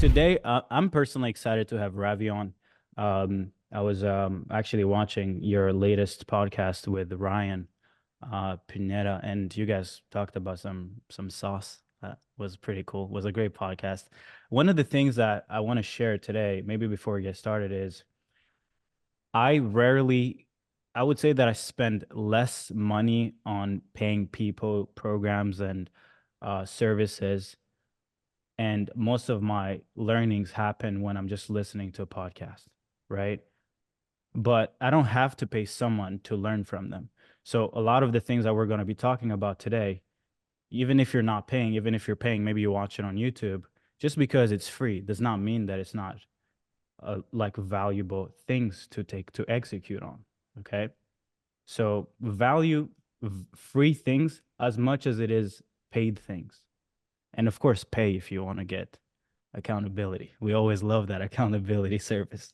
today I'm personally excited to have Ravi on. I was actually watching your latest podcast with Ryan Pineda, and you guys talked about some sauce. That was pretty cool. It was a great podcast. One of the things that I want to share today, maybe before we get started, is I rarely, I would say that I spend less money on paying people programs and services, and most of my learnings happen when I'm just listening to a podcast, right? But I don't have to pay someone to learn from them. So a lot of the things that we're going to be talking about today, even if you're not paying, even if you're paying, maybe you watch it on YouTube, just because it's free does not mean that it's not like valuable things to take to execute on. Okay. So value free things as much as it is paid things. And of course, pay if you want to get accountability. We always love that accountability service.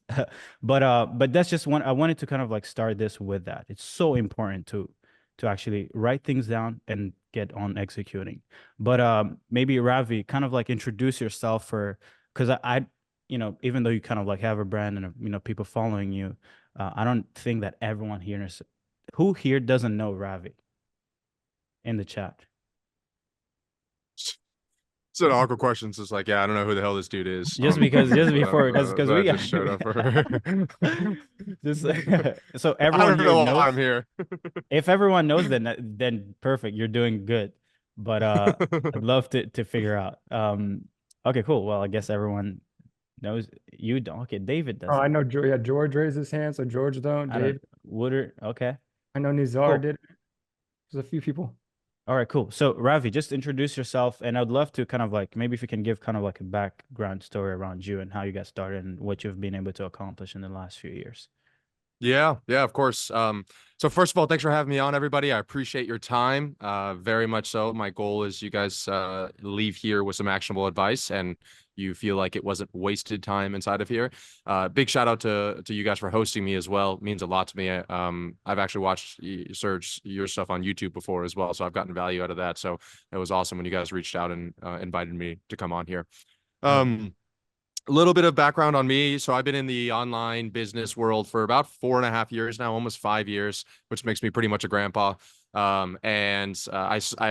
But that's just one. I wanted to kind of like start this with that. It's so important to actually write things down and get on executing. But maybe Ravi, kind of like introduce yourself for, because even though you kind of like have a brand and people following you, I don't think that everyone here knows. Who here doesn't know Ravi in the chat? It's an awkward question. It's just like, yeah, I don't know who the hell this dude is. Just because, just before, because That we just showed up for. just so I everyone don't here know why I'm knows. here. If everyone knows, then perfect. You're doing good. But I'd love to figure out. Okay, cool. Well, I guess everyone knows you don't. Okay, David Oh, I doesn't. know. Yeah, George raised his hand, so George don't. I don't. Dave, Woodard. Okay, I know Nizar cool. did. There's a few people. All right, cool. So Ravi, just introduce yourself, and I'd love to kind of like maybe if you can give kind of like a background story around you and how you got started and what you've been able to accomplish in the last few years. Yeah, of course. So first of all, thanks for having me on, everybody. I appreciate your time, very much so. My goal is you guys leave here with some actionable advice, and you feel like it wasn't wasted time inside of here. Big shout out to you guys for hosting me as well. It means a lot to me. I've actually watched Serge your stuff on YouTube before as well, so I've gotten value out of that. So it was awesome when you guys reached out and invited me to come on here. Yeah. A little bit of background on me. So I've been in the online business world for about 4.5 years now, almost 5 years, which makes me pretty much a grandpa. I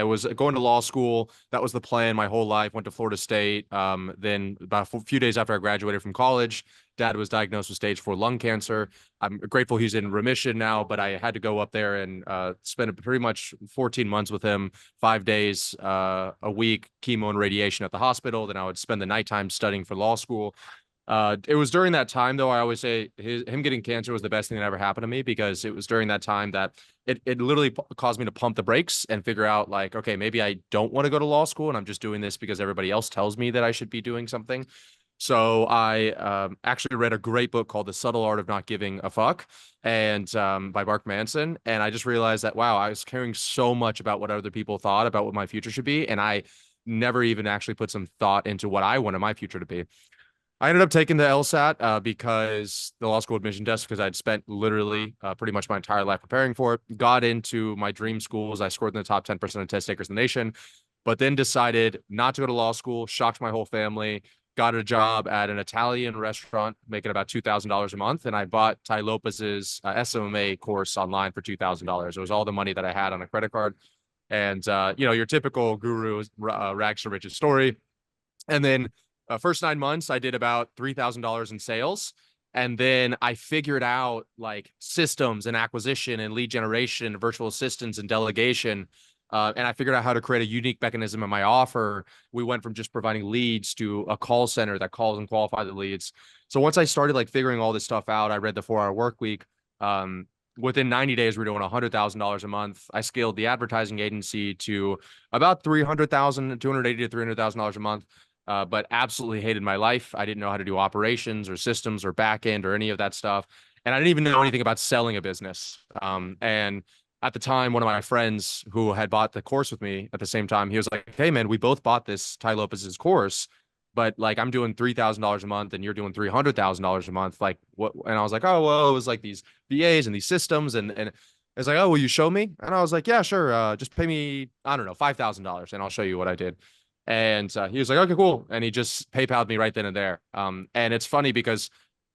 was going to law school. That was the plan my whole life. Went to Florida State. Then about a few days after I graduated from college, dad was diagnosed with stage 4 lung cancer. I'm grateful he's in remission now, but I had to go up there and spend pretty much 14 months with him, 5 days a week, chemo and radiation at the hospital. Then I would spend the nighttime studying for law school. It was during that time, though, I always say him getting cancer was the best thing that ever happened to me, because it was during that time that it literally caused me to pump the brakes and figure out, like, okay, maybe I don't want to go to law school and I'm just doing this because everybody else tells me that I should be doing something. So I actually read a great book called The Subtle Art of Not Giving a Fuck, and by Mark Manson. And I just realized that, wow, I was caring so much about what other people thought about what my future should be. And I never even actually put some thought into what I wanted my future to be. I ended up taking the LSAT because the law school admission test, because I'd spent literally pretty much my entire life preparing for it. Got into my dream schools. I scored in the top 10% of test takers in the nation, but then decided not to go to law school, shocked my whole family, got a job at an Italian restaurant making about $2,000 a month. And I bought Tai Lopez's SMA course online for $2,000. It was all the money that I had on a credit card. And, your typical guru rags to riches story. And then first 9 months, I did about $3,000 in sales. And then I figured out like systems and acquisition and lead generation and virtual assistants and delegation. And I figured out how to create a unique mechanism in my offer. We went from just providing leads to a call center that calls and qualifies the leads. So once I started like figuring all this stuff out, I read the 4 Hour Work Week. Within 90 days, we're doing $100,000 a month. I scaled the advertising agency to about $280,000 to $300,000 a month. But absolutely hated my life. I didn't know how to do operations or systems or back end or any of that stuff. And I didn't even know anything about selling a business. And at the time, one of my friends who had bought the course with me at the same time, he was like, hey, man, we both bought this Tai Lopez's course, but like I'm doing $3,000 a month and you're doing $300,000 a month. Like what? And I was like, oh, well, it was like these VAs and these systems. And it's like, oh, will you show me? And I was like, yeah, sure. Just pay me, I don't know, $5,000 and I'll show you what I did. And he was like, okay, cool. And he just PayPal'd me right then and there. And it's funny because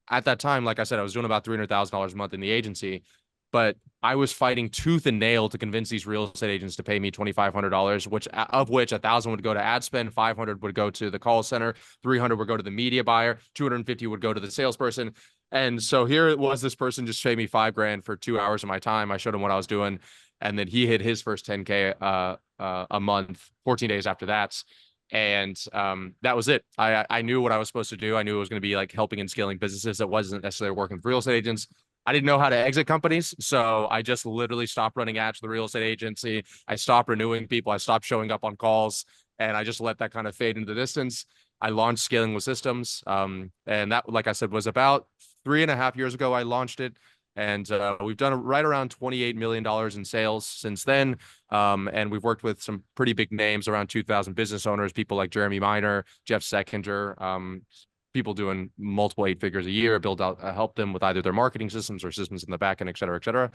at that time, like I said, I was doing about $300,000 a month in the agency, but I was fighting tooth and nail to convince these real estate agents to pay me $2,500, of which 1,000 would go to ad spend, 500 would go to the call center, 300 would go to the media buyer, 250 would go to the salesperson. And so here it was, this person just paid me $5,000 for 2 hours of my time. I showed him what I was doing, and then he hit his first 10K a month, 14 days after that. And that was it. I knew what I was supposed to do. I knew it was going to be like helping and scaling businesses. That wasn't necessarily working with real estate agents. I didn't know how to exit companies. So I just literally stopped running ads for the real estate agency. I stopped renewing people. I stopped showing up on calls, and I just let that kind of fade into the distance. I launched Scaling with Systems. And that, like I said, was about 3.5 years ago. I launched it. And we've done right around $28 million in sales since then. And we've worked with some pretty big names, around 2,000 business owners, people like Jeremy Miner, Jeff Seckinger, people doing multiple 8 figures a year, help them with either their marketing systems or systems in the back end, et cetera, et cetera.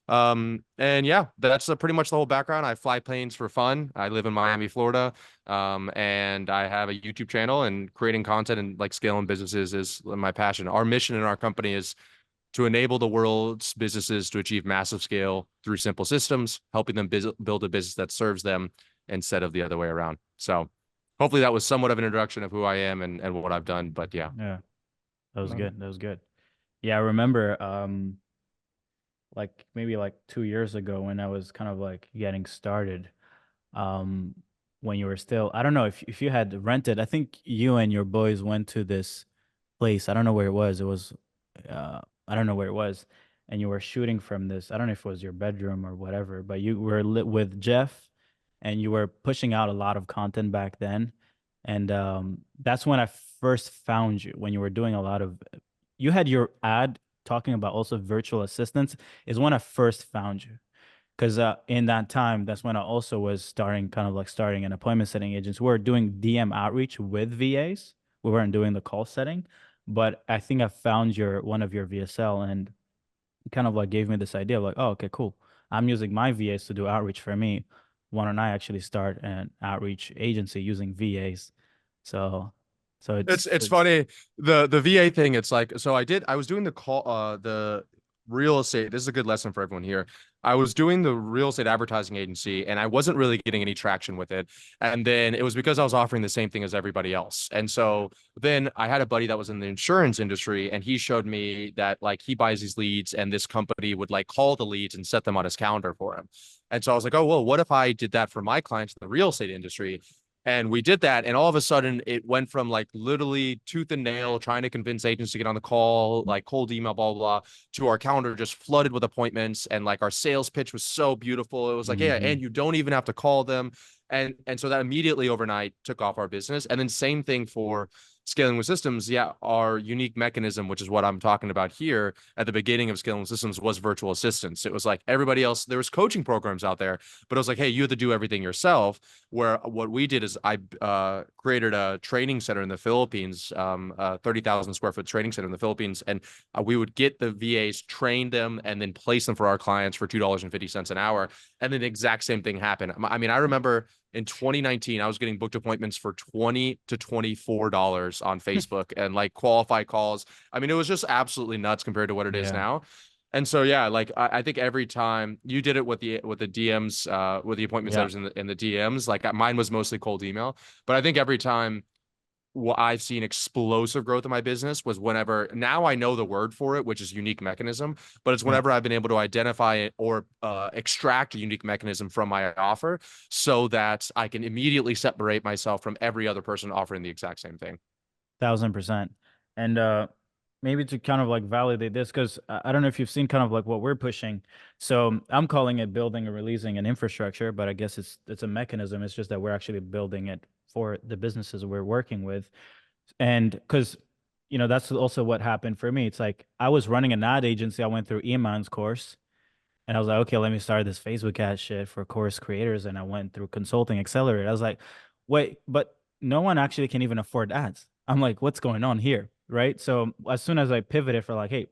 And yeah, that's pretty much the whole background. I fly planes for fun. I live in Miami, Florida. And I have a YouTube channel, and creating content and like scaling businesses is my passion. Our mission in our company is to enable the world's businesses to achieve massive scale through simple systems, helping them build a business that serves them instead of the other way around. So hopefully that was somewhat of an introduction of who I am and what I've done. But yeah. Yeah, that was good. That was good. Yeah, I remember like maybe like 2 years ago when I was kind of like getting started, when you were still, I don't know if you had rented, I think you and your boys went to this place. I don't know where it was. It was I don't know where it was, and you were shooting from this. I don't know if it was your bedroom or whatever, but you were lit with Jeff, and you were pushing out a lot of content back then, and that's when I first found you. When you were doing a lot of, you had your ad talking about also virtual assistants. Is when I first found you, because in that time, that's when I also was starting an appointment setting agency. We were doing DM outreach with VAs. We weren't doing the call setting, but I think I found one of your VSL, and kind of like gave me this idea of like, oh, okay, cool. I'm using my VAs to do outreach for me. Why don't I actually start an outreach agency using VAs? So It's funny. The VA thing, it's like, so I was doing the real estate. This is a good lesson for everyone here. I was doing the real estate advertising agency, and I wasn't really getting any traction with it. And then it was because I was offering the same thing as everybody else. And so then I had a buddy that was in the insurance industry, and he showed me that like he buys these leads, and this company would like call the leads and set them on his calendar for him. And so I was like, oh, well, what if I did that for my clients in the real estate industry? And we did that. And all of a sudden it went from like literally tooth and nail, trying to convince agents to get on the call, like cold email, blah, blah, blah, to our calendar just flooded with appointments. And like our sales pitch was so beautiful. It was like, yeah, and you don't even have to call them. And so that immediately overnight took off our business. And then same thing for Scaling with Systems. Yeah, our unique mechanism, which is what I'm talking about here at the beginning of Scaling with Systems, was virtual assistants. It was like everybody else, there was coaching programs out there, but it was like, hey, you have to do everything yourself. Where what we did is I created a training center in the Philippines, 30,000 square foot training center in the Philippines. And we would get the VAs, train them, and then place them for our clients for $2.50 an hour. And then the exact same thing happened. I mean, I remember in 2019, I was getting booked appointments for $20 to $24 on Facebook and like qualified calls. I mean, it was just absolutely nuts compared to what it is now. And so, yeah, like I think every time you did it with the DMs, with the appointment setters in the DMs, like mine was mostly cold email. But I think every time what I've seen explosive growth in my business was whenever, now I know the word for it, which is unique mechanism, but it's whenever I've been able to identify it or extract a unique mechanism from my offer so that I can immediately separate myself from every other person offering the exact same thing. 1,000%. And maybe to kind of like validate this, because I don't know if you've seen kind of like what we're pushing. So I'm calling it building and releasing an infrastructure, but I guess it's a mechanism. It's just that we're actually building it for the businesses we're working with. And because, that's also what happened for me. It's like I was running an ad agency. I went through Iman's course, and I was like, okay, let me start this Facebook ad shit for course creators. And I went through Consulting Accelerator. I was like, wait, but no one actually can even afford ads. I'm like, what's going on here? Right. So as soon as I pivoted for like, hey,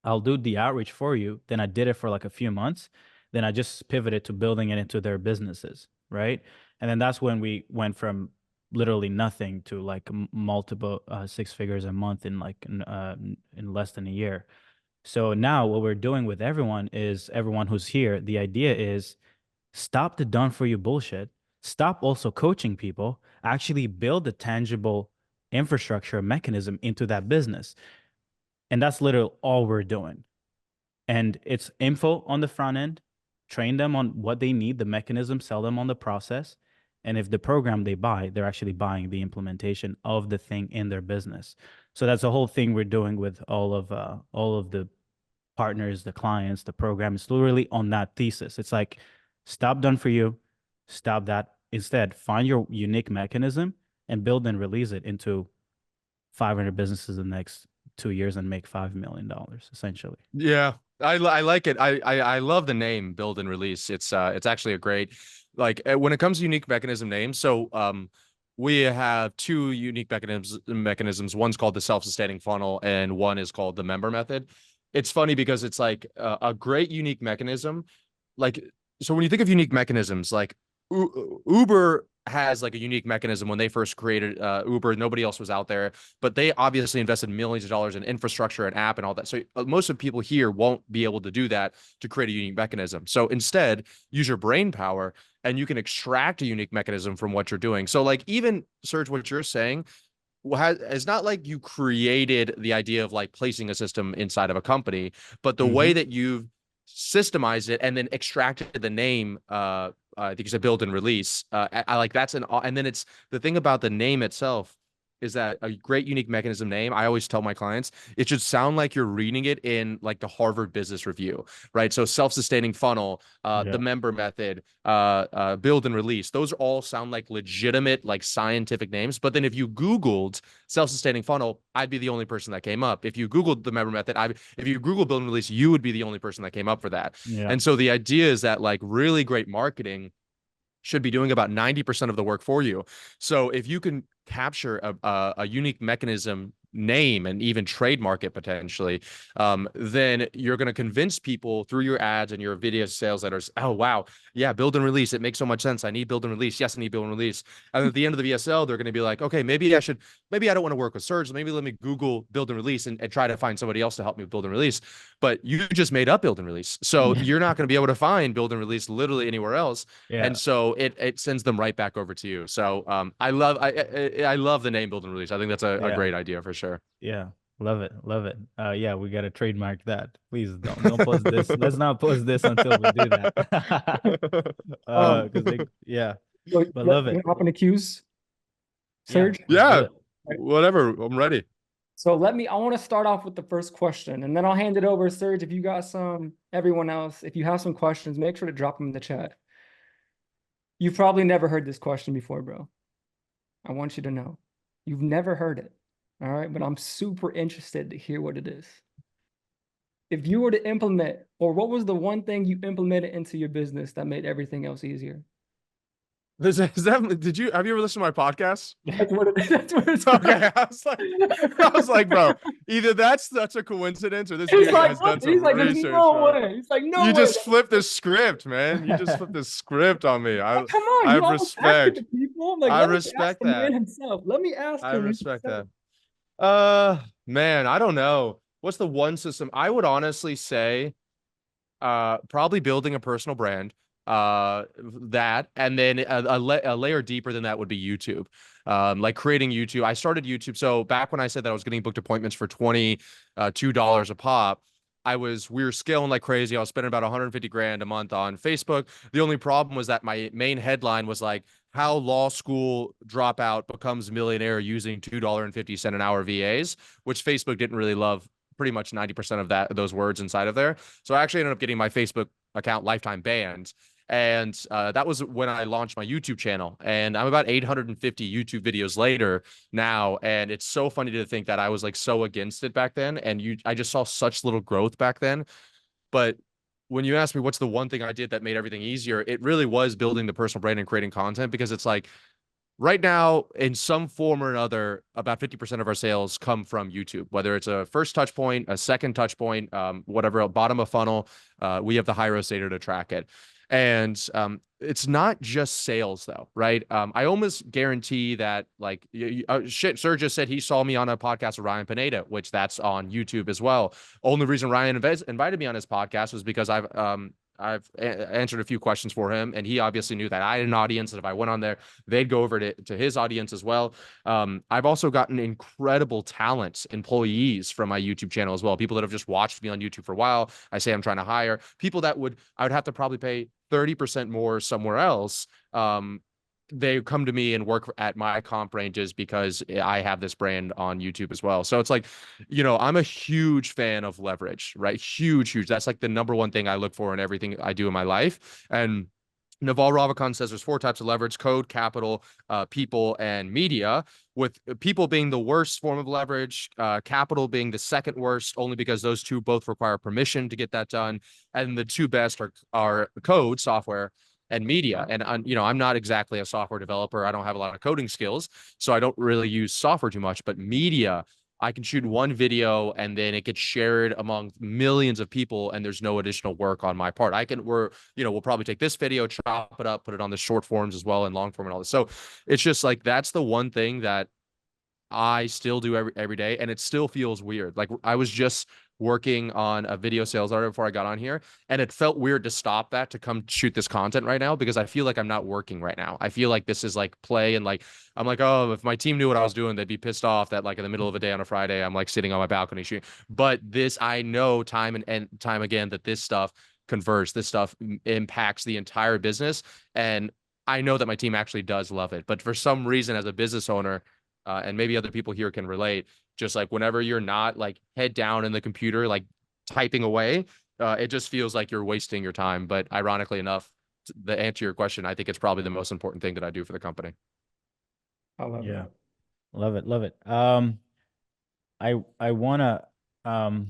I'll do the outreach for you, then I did it for like a few months. Then I just pivoted to building it into their businesses. Right. And then that's when we went from literally nothing to like multiple six figures a month in like in less than a year. So now what we're doing with everyone is, everyone who's here, the idea is stop the done for you bullshit. Stop also coaching people, actually build a tangible infrastructure mechanism into that business. And that's literally all we're doing. And it's info on the front end, train them on what they need, the mechanism, sell them on the process. And if the program they buy, they're actually buying the implementation of the thing in their business. So that's the whole thing we're doing with all of the partners, the clients, the program. It's literally on that thesis. It's like, stop done for you, stop that. Instead, find your unique mechanism and build and release it into 500 businesses in the next 2 years and make $5 million essentially. Yeah, I like it. I love the name build and release. It's actually a great, like, when it comes to unique mechanism names. So we have two unique mechanisms. One's called the self-sustaining funnel, and one is called the member method. It's funny because it's like a great unique mechanism. Like, so when you think of unique mechanisms, like Uber has like a unique mechanism. When they first created Uber, nobody else was out there, but they obviously invested millions of dollars in infrastructure and app and all that. So most of the people here won't be able to do that to create a unique mechanism. So instead, use your brain power and you can extract a unique mechanism from what you're doing. So like, even Serge, what you're saying, it's not like you created the idea of like placing a system inside of a company, but the way that you've systemized it and then extracted the name, I think you said build and release. I like, that's and then it's the thing about the name itself is that a great unique mechanism name. I always tell my clients, it should sound like you're reading it in like the Harvard Business Review, right? So self-sustaining funnel, the member method, build and release. Those all sound like legitimate, like scientific names. But then if you Googled self-sustaining funnel, I'd be the only person that came up. If you Googled the member method, if you Google build and release, you would be the only person that came up for that. Yeah. And so the idea is that like really great marketing should be doing about 90% of the work for you. So if you can capture a unique mechanism name and even trademark it potentially, then you're going to convince people through your ads and your video sales letters, oh, wow, yeah, build and release. It makes so much sense. I need build and release. Yes, I need build and release. And at the end of the VSL, they're going to be like, okay, maybe I don't want to work with Serge. Maybe let me Google build and release and try to find somebody else to help me with build and release. But you just made up build and release. So you're not going to be able to find build and release literally anywhere else. Yeah. And so it sends them right back over to you. So I love the name build and release. I think that's a great idea for sure. Yeah. Love it. Love it. Yeah, we got to trademark that. Please don't post this. Let's not post this until we do that. But love it. Hop in the queues, Serge. Yeah, whatever. I'm ready. So I want to start off with the first question, and then I'll hand it over, Serge. If you got some, everyone else, if you have some questions, make sure to drop them in the chat. You've probably never heard this question before, bro. I want you to know. You've never heard it. All right, but I'm super interested to hear what it is. If you were to implement, or what was the one thing you implemented into your business that made everything else easier? Have you ever listened to my podcast? That's what it's okay. I was like, bro, either that's a coincidence or this dude has done some research. No way. He's like, no way. You just flipped the script, man. You just flipped the script on me. Come on, I respect. Like, I respect that. Man himself. Let me ask him. I respect that. Man, I don't know. What's the one system? I would honestly say, probably building a personal brand. That, and then a layer deeper than that would be YouTube. Like creating YouTube. I started YouTube. So back when I said that I was getting booked appointments for $22 a pop, we were scaling like crazy. I was spending about 150 grand a month on Facebook. The only problem was that my main headline was like, how law school dropout becomes millionaire using $2.50 an hour VAs, which Facebook didn't really love. Pretty much 90% of those words inside of there. So I actually ended up getting my Facebook account lifetime banned. And that was when I launched my YouTube channel. And I'm about 850 YouTube videos later now. And it's so funny to think that I was like so against it back then. And I just saw such little growth back then. But when you ask me what's the one thing I did that made everything easier, it really was building the personal brand and creating content, because it's like, right now, in some form or another, about 50% of our sales come from YouTube, whether it's a first touch point, a second touch point, whatever, bottom of funnel, we have the high-res data to track it. And it's not just sales though, right? I almost guarantee that like Serge just said he saw me on a podcast with Ryan Pineda, which that's on YouTube as well. Only reason Ryan invited me on his podcast was because I've answered a few questions for him, and he obviously knew that I had an audience, and if I went on there, they'd go over to his audience as well. I've also gotten incredible talent employees from my YouTube channel as well. People that have just watched me on YouTube for a while. I say I'm trying to hire people that I would have to probably pay 30% more somewhere else. They come to me and work at my comp ranges because I have this brand on YouTube as well. So it's like, I'm a huge fan of leverage, right? Huge, huge. That's like the number one thing I look for in everything I do in my life. And Naval Ravikant says there's 4 types of leverage: code, capital, people, and media, with people being the worst form of leverage, capital being the second worst, only because those two both require permission to get that done. And the 2 best are code, software, and media. And I'm not exactly a software developer. I don't have a lot of coding skills, so I don't really use software too much. But media, I can shoot one video and then it gets shared among millions of people, and there's no additional work on my part. We'll probably take this video, chop it up, put it on the short forms as well, and long form and all this. So it's just like, that's the one thing that I still do every day, and it still feels weird. Like, I was just working on a video sales order before I got on here, and it felt weird to stop that to come shoot this content right now, because I feel like I'm not working right now. I feel like this is like play, and like I'm like, oh, if my team knew what I was doing, they'd be pissed off that like in the middle of a day on a Friday I'm like sitting on my balcony shooting. But this, I know time and time again that this stuff converts, this stuff impacts the entire business, and I know that my team actually does love it. But for some reason, as a business owner, and maybe other people here can relate, just like whenever you're not like head down in the computer, like typing away, it just feels like you're wasting your time. But ironically enough, the answer to your question, I think it's probably the most important thing that I do for the company. I love it. Love it. I wanna I'll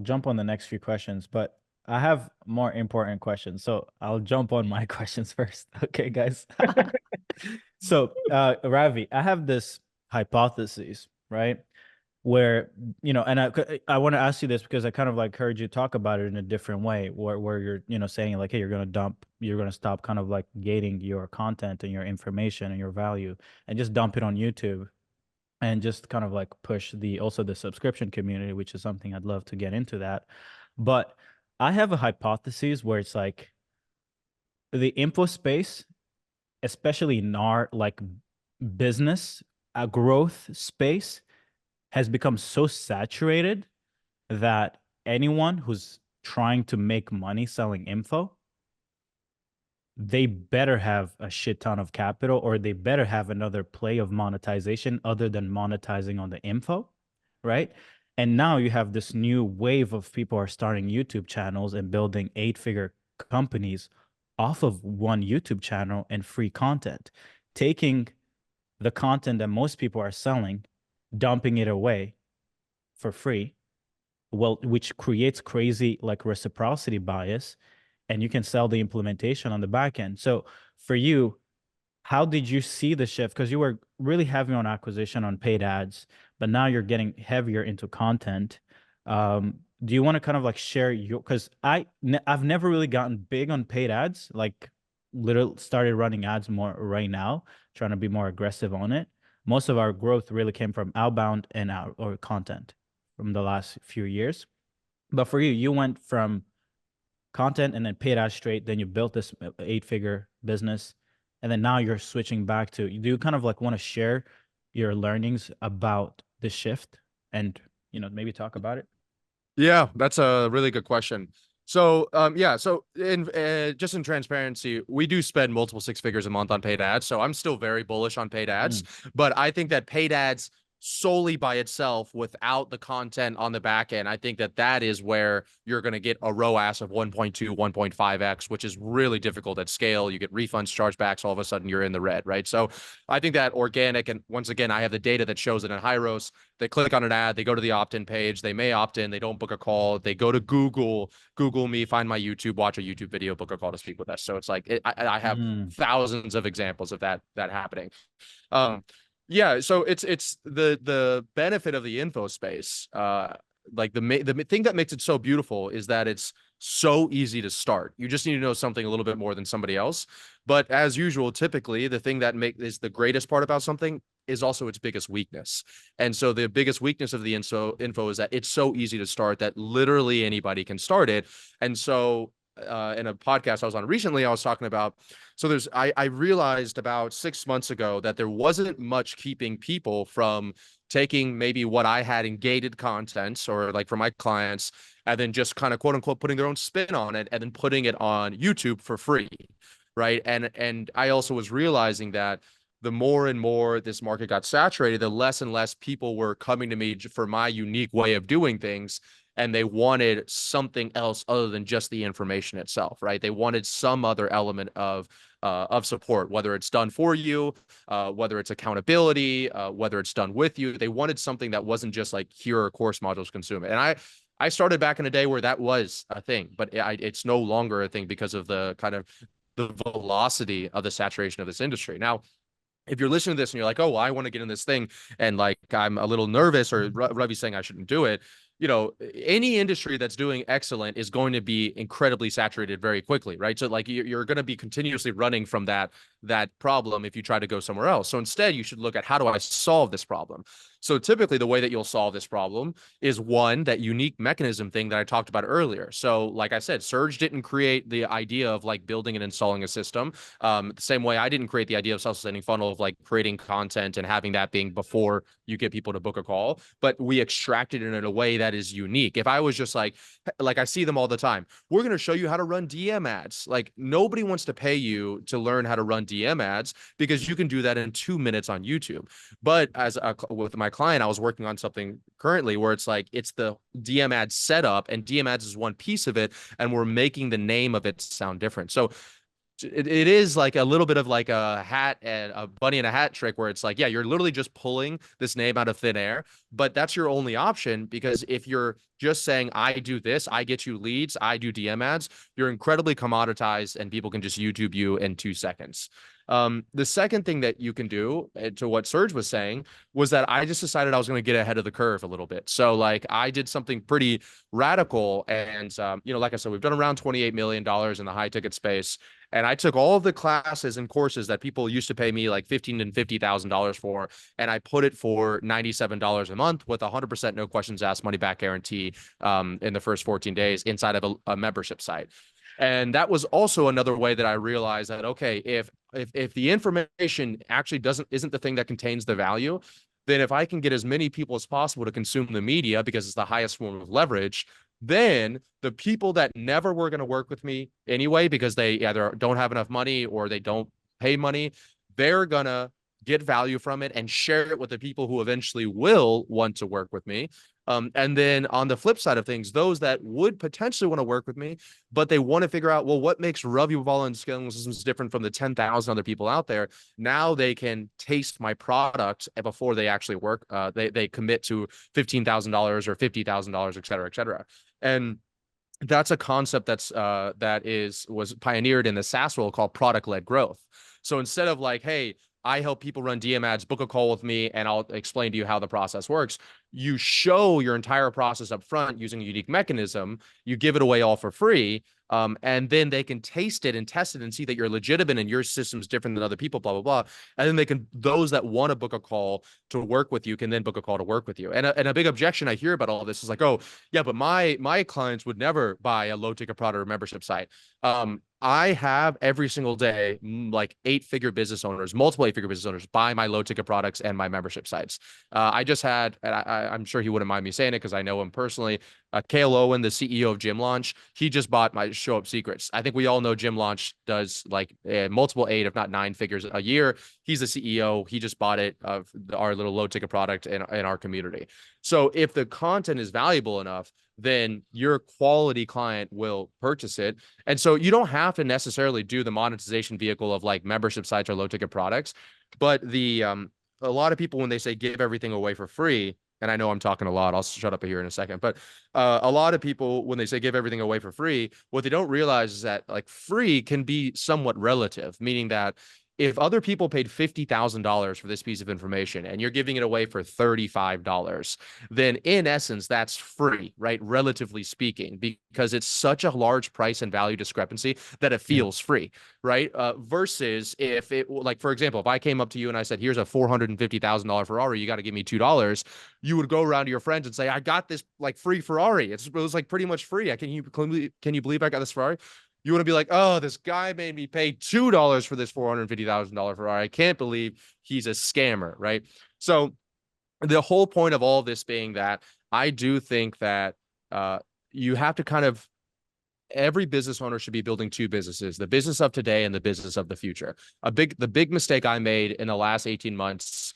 jump on the next few questions, but I have more important questions, so I'll jump on my questions first. Okay, guys. So, Ravi, I have this hypothesis, right? Where, and I want to ask you this because I kind of like heard you talk about it in a different way, where you're, saying like, hey, you're going to stop kind of like gating your content and your information and your value and just dump it on YouTube, and just kind of like push also the subscription community, which is something I'd love to get into that. But I have a hypothesis where it's like the info space, especially in our like business, growth space, has become so saturated that anyone who's trying to make money selling info, they better have a shit ton of capital, or they better have another play of monetization other than monetizing on the info, right? And now you have this new wave of people are starting YouTube channels and building 8-figure companies off of one YouTube channel and free content, taking the content that most people are selling, dumping it away for free, which creates crazy like reciprocity bias, and you can sell the implementation on the back end. So for you, how did you see the shift? Because you were really heavy on acquisition on paid ads, but now you're getting heavier into content. Do you want to kind of like share because I've never really gotten big on paid ads, like literally started running ads more right now, trying to be more aggressive on it. Most of our growth really came from outbound and or content from the last few years. But for you went from content and then paid ads straight, then you built this 8-figure business, and then now you're switching back to, do you kind of like want to share your learnings about the shift and, maybe talk about it? Yeah, that's a really good question. So, so in just in transparency, we do spend multiple 6 figures a month on paid ads. So I'm still very bullish on paid ads, but I think that paid ads solely by itself without the content on the back end, I think that is where you're going to get a ROAS of 1.2, 1.5x, which is really difficult at scale. You get refunds, chargebacks, all of a sudden you're in the red, right? So I think that organic, and once again, I have the data that shows it in Hyros. They click on an ad, they go to the opt-in page, they may opt in, they don't book a call, they go to Google me, find my YouTube, watch a YouTube video, book a call to speak with us. So it's like, I have thousands of examples of that happening. Yeah, so it's the benefit of the info space. Like the thing that makes it so beautiful is that it's so easy to start. You just need to know something a little bit more than somebody else. But as usual, typically the thing that is the greatest part about something is also its biggest weakness. And so the biggest weakness of the info is that it's so easy to start that literally anybody can start it. And so in a podcast I was on recently, I was talking about, so I realized about 6 months ago that there wasn't much keeping people from taking maybe what I had in gated content or like for my clients, and then just kind of quote unquote putting their own spin on it and then putting it on YouTube for free. Right. And I also was realizing that the more and more this market got saturated, the less and less people were coming to me for my unique way of doing things. And they wanted something else other than just the information itself, right? They wanted some other element of support, whether it's done for you, whether it's accountability, whether it's done with you. They wanted something that wasn't just like, here are course modules, consume it. And I started back in a day where that was a thing, but it's no longer a thing because of the kind of the velocity of the saturation of this industry. Now, if you're listening to this and you're like, oh, well, I want to get in this thing and like I'm a little nervous, or Ravi's saying I shouldn't do it, you know, any industry that's doing excellent is going to be incredibly saturated very quickly, right? So like you're going to be continuously running from that problem if you try to go somewhere else. So instead, you should look at, how do I solve this problem? So typically the way that you'll solve this problem is, one, that unique mechanism thing that I talked about earlier. So like I said, Serge didn't create the idea of like building and installing a system. The same way I didn't create the idea of self-sustaining funnel of like creating content and having that being before you get people to book a call, but we extracted it in a way that is unique. If I was just like I see them all the time, we're going to show you how to run DM ads. Like nobody wants to pay you to learn how to run DM ads because you can do that in 2 minutes on YouTube. But with my client, I was working on something currently where it's like, it's the DM ad setup, and DM ads is one piece of it, and we're making the name of it sound different. So it is like a little bit of like a hat and a bunny in a hat trick, where it's like, yeah, you're literally just pulling this name out of thin air, but that's your only option. Because if you're just saying, I do this, I get you leads, I do DM ads, you're incredibly commoditized and people can just YouTube you in 2 seconds. The second thing that you can do, to what Serge was saying, was that I just decided I was going to get ahead of the curve a little bit. So like I did something pretty radical, and you know, like I said, we've done around $28 million in the high ticket space. And I took all of the classes and courses that people used to pay me like $15,000 and $50,000 for, and I put it for $97 a month with 100% no questions asked money back guarantee in the first 14 days inside of a membership site. And that was also another way that I realized that, okay, if the information actually isn't the thing that contains the value, then if I can get as many people as possible to consume the media, because it's the highest form of leverage, then the people that never were going to work with me anyway, because they either don't have enough money or they don't pay money, they're going to get value from it and share it with the people who eventually will want to work with me. And then on the flip side of things, those that would potentially want to work with me, but they want to figure out, well, what makes Ravi Abuvala and Scaling Systems different from the 10,000 other people out there? Now they can taste my product before they actually work. They commit to $15,000 or $50,000, et cetera, et cetera. And that's a concept was pioneered in the SaaS world called product-led growth. So instead of like, hey, I help people run DM ads, book a call with me, and I'll explain to you how the process works, you show your entire process up front using a unique mechanism. You give it away all for free. And then they can taste it and test it and see that you're legitimate and your system's different than other people, blah, blah, blah. And then those that want to book a call to work with you can then book a call to work with you. And a big objection I hear about all of this is like, oh, yeah, but my clients would never buy a low ticket product or membership site. I have every single day, like 8-figure business owners, multiple 8-figure business owners buy my low ticket products and my membership sites. I just had, and I'm sure he wouldn't mind me saying it because I know him personally, Cale Owen, the CEO of Gym Launch, he just bought my Show Up Secrets. I think we all know Gym Launch does like multiple 8, if not 9 figures a year. He's the CEO. He just bought it of our little low ticket product in our community. So if the content is valuable enough, then your quality client will purchase it. And so you don't have to necessarily do the monetization vehicle of like membership sites or low ticket products. But a lot of people, when they say give everything away for free, and I know I'm talking a lot, I'll shut up here in a second, but a lot of people, when they say give everything away for free, what they don't realize is that like free can be somewhat relative, meaning that if other people paid $50,000 for this piece of information and you're giving it away for $35, then in essence, that's free, right? Relatively speaking, because it's such a large price and value discrepancy that it feels free, right? Versus if it, like, for example, if I came up to you and I said, here's a $450,000 Ferrari, you got to give me $2, you would go around to your friends and say, I got this like free Ferrari. It was like pretty much free. Can you believe I got this Ferrari? You want to be like, oh, this guy made me pay $2 for this $450,000 Ferrari. I can't believe he's a scammer, right? So the whole point of all this being that I do think that you have to kind of, every business owner should be building two businesses, the business of today and the business of the future. The big mistake I made in the last 18 months,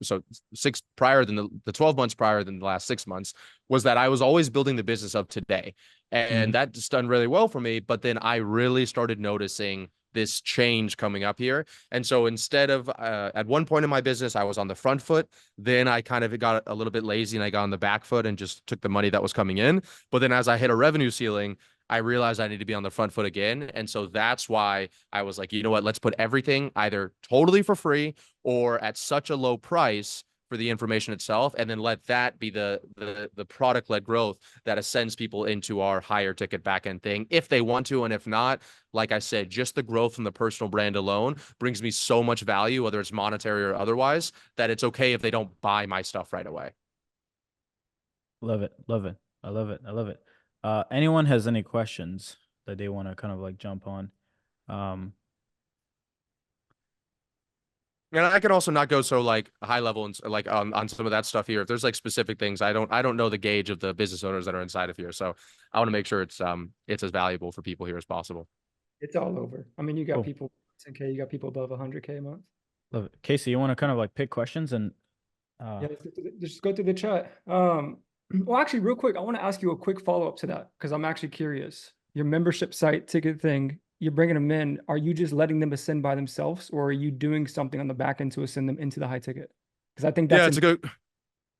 so the 12 months prior than the last 6 months, was that I was always building the business of today. And that just done really well for me. But then I really started noticing this change coming up here. And so instead of at one point in my business, I was on the front foot. Then I kind of got a little bit lazy and I got on the back foot and just took the money that was coming in. But then as I hit a revenue ceiling, I realized I need to be on the front foot again. And so that's why I was like, you know what, let's put everything either totally for free or at such a low price for the information itself, and then let that be the product-led growth that ascends people into our higher ticket back-end thing if they want to. And if not, like I said, just the growth from the personal brand alone brings me so much value, whether it's monetary or otherwise, that it's okay if they don't buy my stuff right away. Love it. Love it. I love it. I love it. Anyone has any questions that they want to kind of like jump on? And I can also not go so like high level and like on some of that stuff here. If there's like specific things, I don't know the gauge of the business owners that are inside of here. So I want to make sure it's as valuable for people here as possible. It's all over. I mean, you got Cool. people 10K, you got people above 100K a month. Love it. Casey, you want to kind of like pick questions and Yeah, just go through the chat. Well, actually, real quick, I want to ask you a quick follow-up to that because I'm actually curious. Your membership site ticket thing, you're bringing them in. Are you just letting them ascend by themselves, or are you doing something on the back end to ascend them into the high ticket? Because I think that's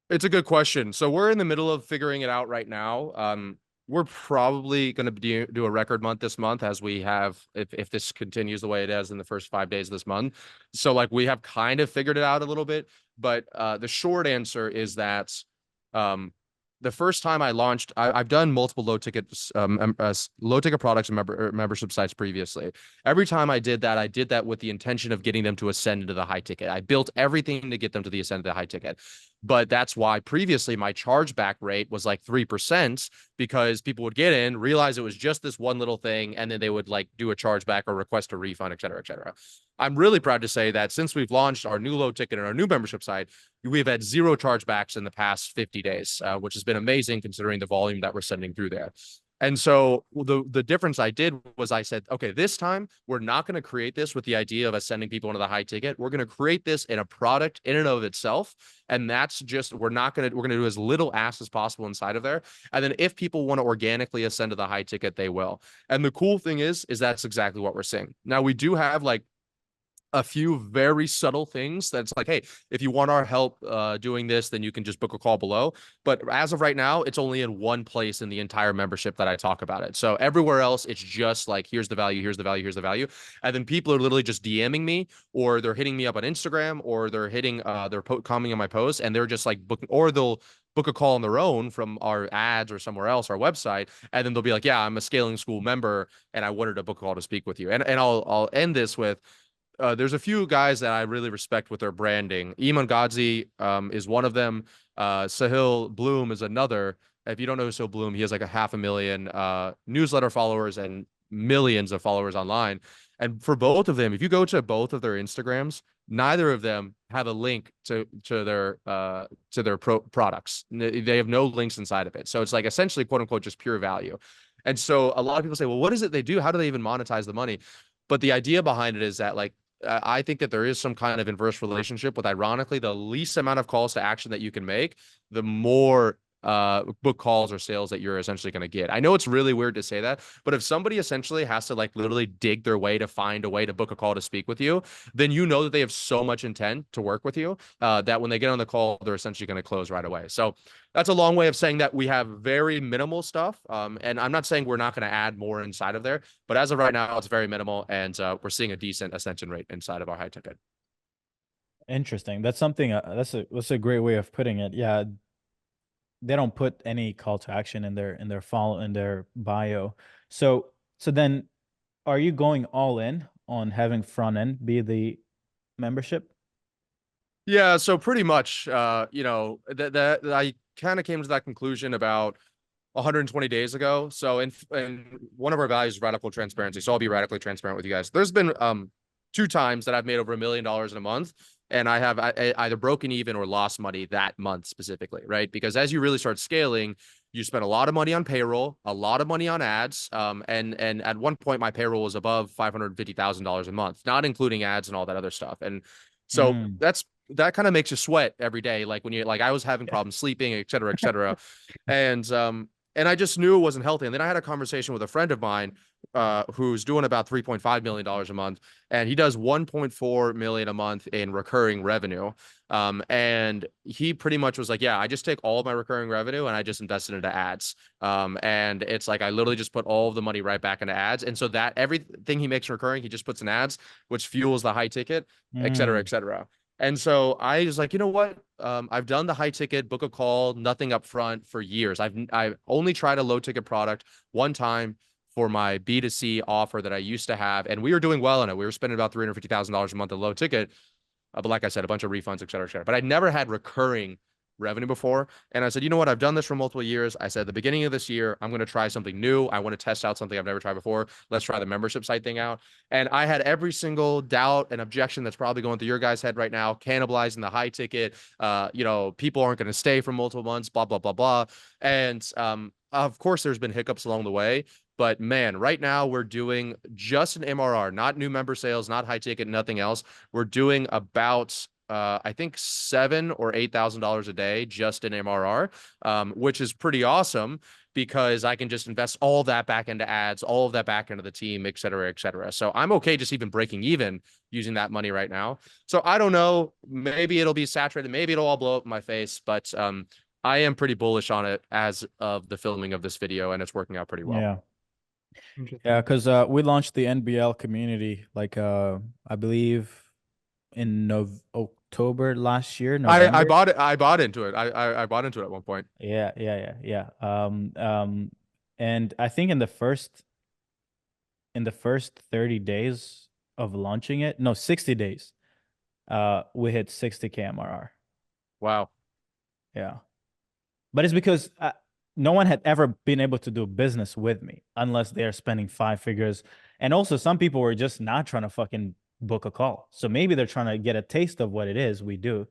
it's a good question. So we're in the middle of figuring it out right now. We're probably going to do a record month this month, as we have, if this continues the way it is in the first 5 days of this month. So like we have kind of figured it out a little bit, but the short answer is that the first time I launched, I've done multiple low ticket products and membership sites previously. Every time I did that with the intention of getting them to ascend into the high ticket. I built everything to get them to the ascend to the high ticket. But that's why previously my chargeback rate was like 3%, because people would get in, realize it was just this one little thing, and then they would like do a chargeback or request a refund, et cetera, et cetera. I'm really proud to say that since we've launched our new low ticket and our new membership site, we've had 0 chargebacks in the past 50 days, which has been amazing considering the volume that we're sending through there. And so the difference I did was I said, okay, this time we're not going to create this with the idea of us sending people into the high ticket. We're going to create this in a product in and of itself. And that's just, we're going to do as little ask as possible inside of there. And then if people want to organically ascend to the high ticket, they will. And the cool thing is that's exactly what we're seeing. Now we do have like a few very subtle things that's like, hey, if you want our help doing this, then you can just book a call below. But as of right now, it's only in one place in the entire membership that I talk about it. So everywhere else, it's just like, here's the value, here's the value, here's the value. And then people are literally just DMing me, or they're hitting me up on Instagram, or they're hitting, they're commenting on my posts, and they're just like booking, or they'll book a call on their own from our ads or somewhere else, our website, and then they'll be like, yeah, I'm a Scaling School member, and I wanted to book a call to speak with you. And I'll end this with, there's a few guys that I really respect with their branding. Iman Ghazi is one of them. Sahil Bloom is another. If you don't know Sahil Bloom, he has like 500,000 newsletter followers and millions of followers online. And for both of them, if you go to both of their Instagrams, neither of them have a link to their products. They have no links inside of it. So it's like essentially, quote unquote, just pure value. And so a lot of people say, well, what is it they do? How do they even monetize the money? But the idea behind it is that, like, I think that there is some kind of inverse relationship with, ironically, the least amount of calls to action that you can make, the more book calls or sales that you're essentially going to get. I know it's really weird to say that, but if somebody essentially has to like literally dig their way to find a way to book a call to speak with you, then you know that they have so much intent to work with you that when they get on the call, they're essentially going to close right away. So that's a long way of saying that we have very minimal stuff. And I'm not saying we're not going to add more inside of there, but as of right now, it's very minimal. And we're seeing a decent ascension rate inside of our high ticket. Interesting. That's something, that's a great way of putting it. Yeah. They don't put any call to action in their follow in their bio. So then are you going all in on having front end be the membership? Yeah, so pretty much, you know, that I kind of came to that conclusion about 120 days ago. So in one of our values is radical transparency. So I'll be radically transparent with you guys. There's been 2 times that I've made over $1 million in a month, and I have either broken even or lost money that month specifically, right? Because as you really start scaling, you spend a lot of money on payroll, a lot of money on ads, and at one point my payroll was above $550,000 a month, not including ads and all that other stuff. And so that kind of makes you sweat every day. Like when you like, I was having problems sleeping, et cetera, et cetera. And I just knew it wasn't healthy. And then I had a conversation with a friend of mine who's doing about $3.5 million a month, and he does 1.4 million a month in recurring revenue. And he pretty much was like, yeah, I just take all of my recurring revenue and I just invest it into ads. And it's like, I literally just put all of the money right back into ads. And so that everything he makes recurring, he just puts in ads, which fuels the high ticket, et cetera, et cetera. And so I was like, you know what? I've done the high ticket, book a call, nothing up front for years. I've only tried a low ticket product one time for my B2C offer that I used to have, and we were doing well in it. We were spending about $350,000 a month at low ticket, but like I said, a bunch of refunds, et cetera, et cetera. But I'd never had recurring revenue before. And I said, you know what? I've done this for multiple years. I said, at the beginning of this year, I'm going to try something new. I want to test out something I've never tried before. Let's try the membership site thing out. And I had every single doubt and objection that's probably going through your guys' head right now, cannibalizing the high ticket. You know, people aren't going to stay for multiple months, blah, blah, blah, blah. And of course, there's been hiccups along the way. But man, right now we're doing just an MRR, not new member sales, not high ticket, nothing else. We're doing about I think $7,000 or $8,000 a day just in MRR, which is pretty awesome because I can just invest all that back into ads, all of that back into the team, et cetera, et cetera. So I'm okay just even breaking even using that money right now. So I don't know, maybe it'll be saturated, maybe it'll all blow up in my face, but I am pretty bullish on it as of the filming of this video, and it's working out pretty well. Yeah. Yeah, because we launched the NBL community, like I believe in October last year. I bought it. I bought into it. I bought into it at one point. Yeah. And I think in the first 30 days of launching it, no, 60 days, we hit 60K MRR. Wow. Yeah. But it's because no one had ever been able to do business with me unless they're spending 5 figures. And also some people were just not trying to fucking book a call. So maybe they're trying to get a taste of what it is we do.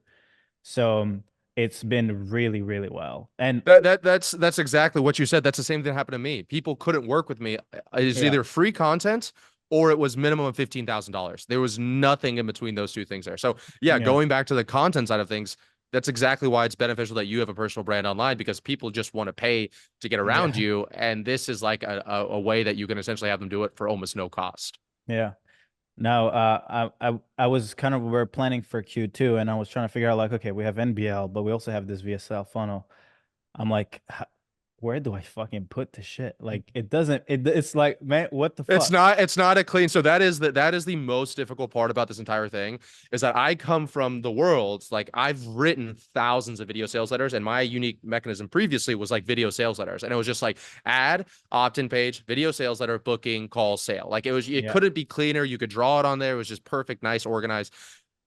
So it's been really, really well. And that's exactly what you said. That's the same thing that happened to me. People couldn't work with me. It's either free content or it was minimum of $15,000. There was nothing in between those two things there. So yeah, going back to the content side of things, that's exactly why it's beneficial that you have a personal brand online, because people just want to pay to get around you. And this is like a way that you can essentially have them do it for almost no cost. Yeah. Now, I was kind of, we're planning for Q2 and I was trying to figure out like, okay, we have NBL, but we also have this VSL funnel. I'm like, where do I fucking put the shit? Like it's like, man, what the fuck? It's not a clean. So that is the most difficult part about this entire thing, is that I come from the world. Like I've written thousands of video sales letters, and my unique mechanism previously was like video sales letters. And it was just like ad, opt-in page, video sales letter, booking, call, sale. Like it couldn't be cleaner. You could draw it on there. It was just perfect, nice, organized.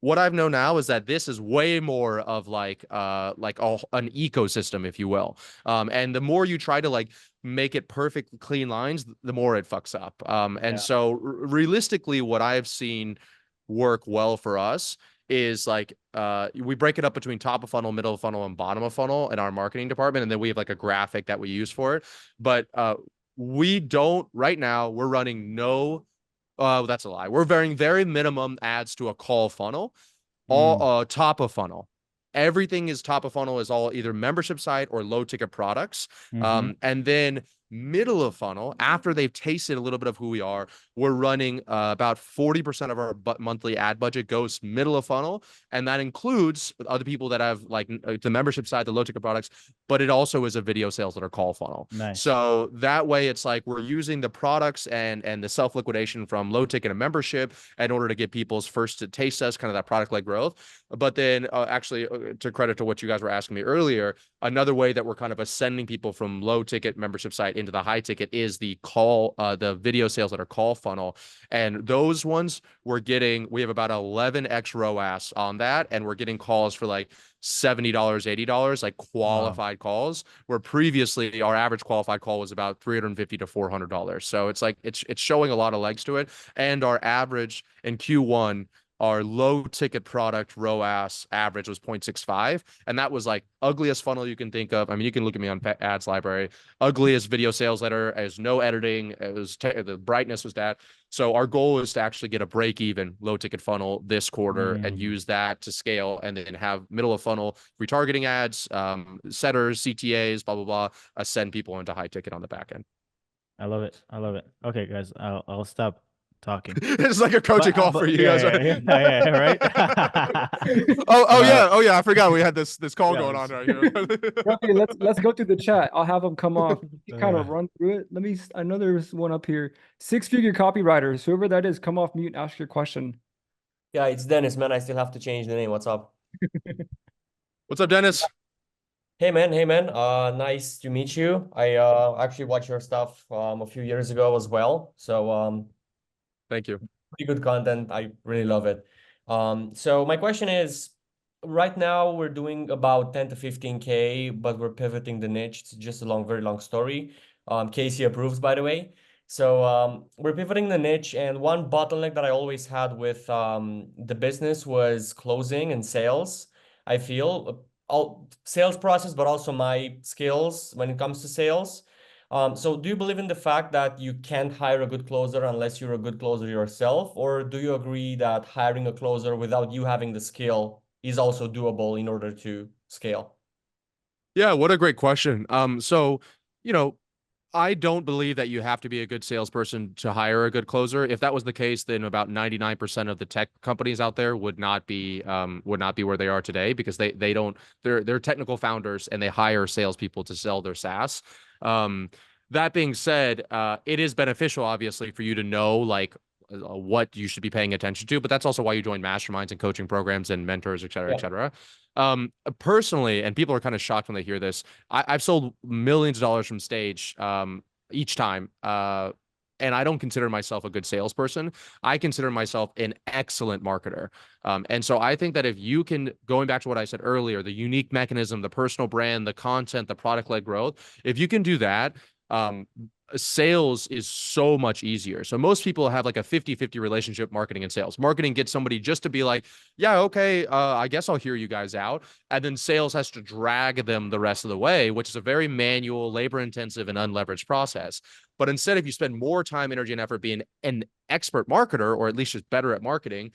What I've known now is that this is way more of like an ecosystem, if you will. And the more you try to like make it perfect, clean lines, the more it fucks up. And so realistically, what I've seen work well for us is like we break it up between top of funnel, middle of funnel, and bottom of funnel in our marketing department. And then we have like a graphic that we use for it. But we don't right now, we're running no that's a lie. We're very, very minimum ads to a call funnel, all top of funnel. everything is top of funnel is all either membership site or low ticket products. And then middle of funnel, after they've tasted a little bit of who we are, we're running about 40% of our monthly ad budget goes middle of funnel. And that includes other people that have like the membership side, the low ticket products, but it also is a video sales that are call funnel. Nice. So that way it's like we're using the products and the self liquidation from low ticket and membership in order to get people's first to taste us, kind of that product led growth. But then actually to credit to what you guys were asking me earlier, another way that we're kind of ascending people from low ticket membership site into the high ticket is the the video sales that are call funnel. And those ones we have about 11x ROAS on that. And we're getting calls for like $70, $80, like qualified calls, where previously our average qualified call was about $350 to $400. So it's like, it's showing a lot of legs to it. And our average in Q1, our low ticket product ROAS average was 0.65. And that was like ugliest funnel you can think of. I mean, you can look at me on ads library, ugliest video sales letter, as no editing. It was the brightness was that. So our goal is to actually get a break even low ticket funnel this quarter and use that to scale, and then have middle of funnel retargeting ads, setters, CTAs, blah, blah, blah, send people into high ticket on the back end. I love it. I love it. Okay, guys, I'll stop talking. It's like a coaching call for you guys, right? Yeah, right. Oh yeah, I forgot we had this call going on right here. Okay, let's go through the chat. I'll have them come off. Kind of run through it. I know there's one up here. 6-figure copywriters, whoever that is, come off mute and ask your question. Yeah, it's Dennis, man. I still have to change the name. What's up? What's up, Dennis? Hey man. Nice to meet you. I actually watched your stuff a few years ago as well. So thank you. Pretty good content. I really love it. So my question is, right now we're doing about 10 to 15K, but we're pivoting the niche. It's just a very long story. Casey approves, by the way. So we're pivoting the niche, and one bottleneck that I always had with the business was closing and sales. I feel all sales process, but also my skills when it comes to sales. So do you believe in the fact that you can't hire a good closer unless you're a good closer yourself? Or do you agree that hiring a closer without you having the skill is also doable in order to scale? Yeah, what a great question. So, I don't believe that you have to be a good salesperson to hire a good closer. If that was the case, then about 99% of the tech companies out there would not be where they are today, because they're technical founders and they hire salespeople to sell their SaaS. That being said, it is beneficial, obviously, for you to know like what you should be paying attention to, but that's also why you join masterminds and coaching programs and mentors, et cetera, et cetera. Personally, and people are kind of shocked when they hear this, I've sold millions of dollars from stage each time. And I don't consider myself a good salesperson. I consider myself an excellent marketer. And so I think that if you can, going back to what I said earlier, the unique mechanism, the personal brand, the content, the product-led growth, if you can do that, sales is so much easier. So most people have like a 50-50 relationship, marketing and sales. Marketing gets somebody just to be like, yeah, okay, I guess I'll hear you guys out. And then sales has to drag them the rest of the way, which is a very manual, labor-intensive, and unleveraged process. But instead, if you spend more time, energy, and effort being an expert marketer, or at least just better at marketing,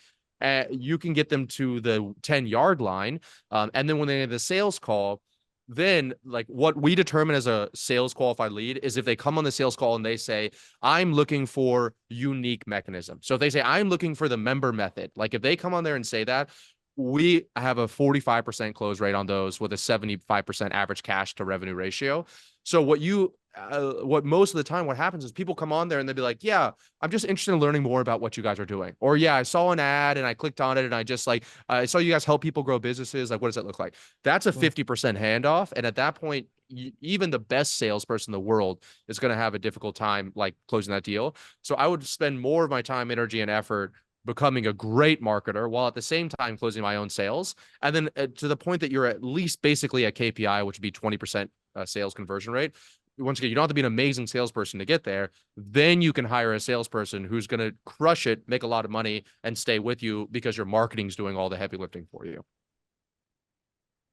you can get them to the 10-yard line. And then when they have the sales call, then like what we determine as a sales qualified lead is if they come on the sales call and they say, I'm looking for unique mechanism. So if they say, I'm looking for the member method, like if they come on there and say that, we have a 45% close rate on those with a 75% average cash to revenue ratio. So what most of the time, what happens is people come on there and they'll be like, yeah, I'm just interested in learning more about what you guys are doing. Or yeah, I saw an ad and I clicked on it and I just like, I saw you guys help people grow businesses. Like, what does that look like? That's a 50% handoff. And at that point, even the best salesperson in the world is going to have a difficult time like closing that deal. So I would spend more of my time, energy, and effort becoming a great marketer while at the same time closing my own sales. And then to the point that you're at least basically a KPI, which would be 20% sales conversion rate. Once again, you don't have to be an amazing salesperson to get there. Then you can hire a salesperson who's going to crush it, make a lot of money, and stay with you because your marketing's doing all the heavy lifting for you.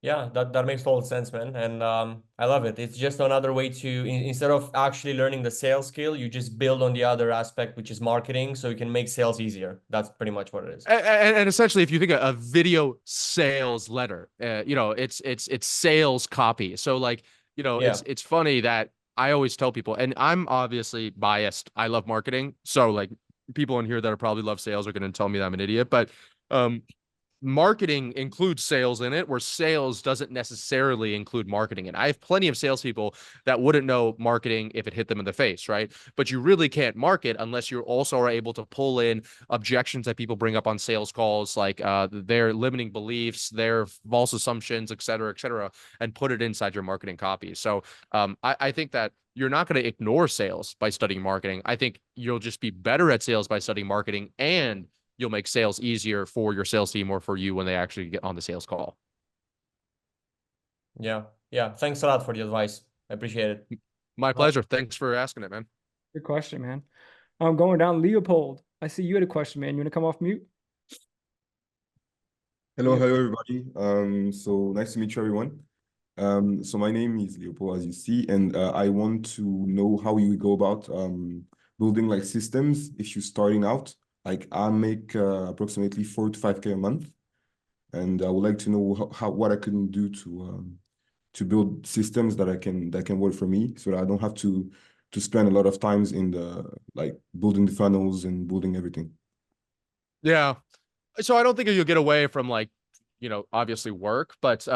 Yeah, that makes total sense, man. And I love it. It's just another way to, instead of actually learning the sales skill, you just build on the other aspect, which is marketing, so you can make sales easier. That's pretty much what it is. And essentially, if you think of a video sales letter, you know, it's sales copy. So like, you know, Yeah. it's funny that I always tell people, and I'm obviously biased. I love marketing, so like people in here that are probably love sales are going to tell me that I'm an idiot, but um marketing includes sales in it, where sales doesn't necessarily include marketing. And I have plenty of salespeople that wouldn't know marketing if it hit them in the face, right? But you really can't market unless you also are able to pull in objections that people bring up on sales calls, like their limiting beliefs, their false assumptions, et cetera, and put it inside your marketing copy. So I think that you're not going to ignore sales by studying marketing. I think you'll just be better at sales by studying marketing, and you'll make sales easier for your sales team or for you when they actually get on the sales call. Yeah. Yeah. Thanks a lot for the advice. I appreciate it. My pleasure. Thanks for asking it, man. Good question, man. I'm going down. Leopold, I see you had a question, man. You want to come off mute? Hello, everybody. So nice to meet you, everyone. So my name is Leopold, as you see, and I want to know how you go about building like systems if you're starting out. Like I make approximately 4 to 5K a month, and I would like to know how what I can do to build systems that can work for me, so that I don't have to spend a lot of times in the like building the funnels and building everything. Yeah. So I don't think you'll get away from like, you know, obviously work, but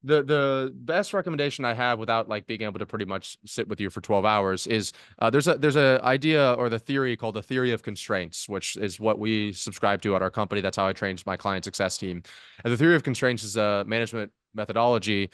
the best recommendation I have without like being able to pretty much sit with you for 12 hours is there's a idea or the theory called the theory of constraints, which is what we subscribe to at our company. That's how I trained my client success team. And the theory of constraints is a management methodology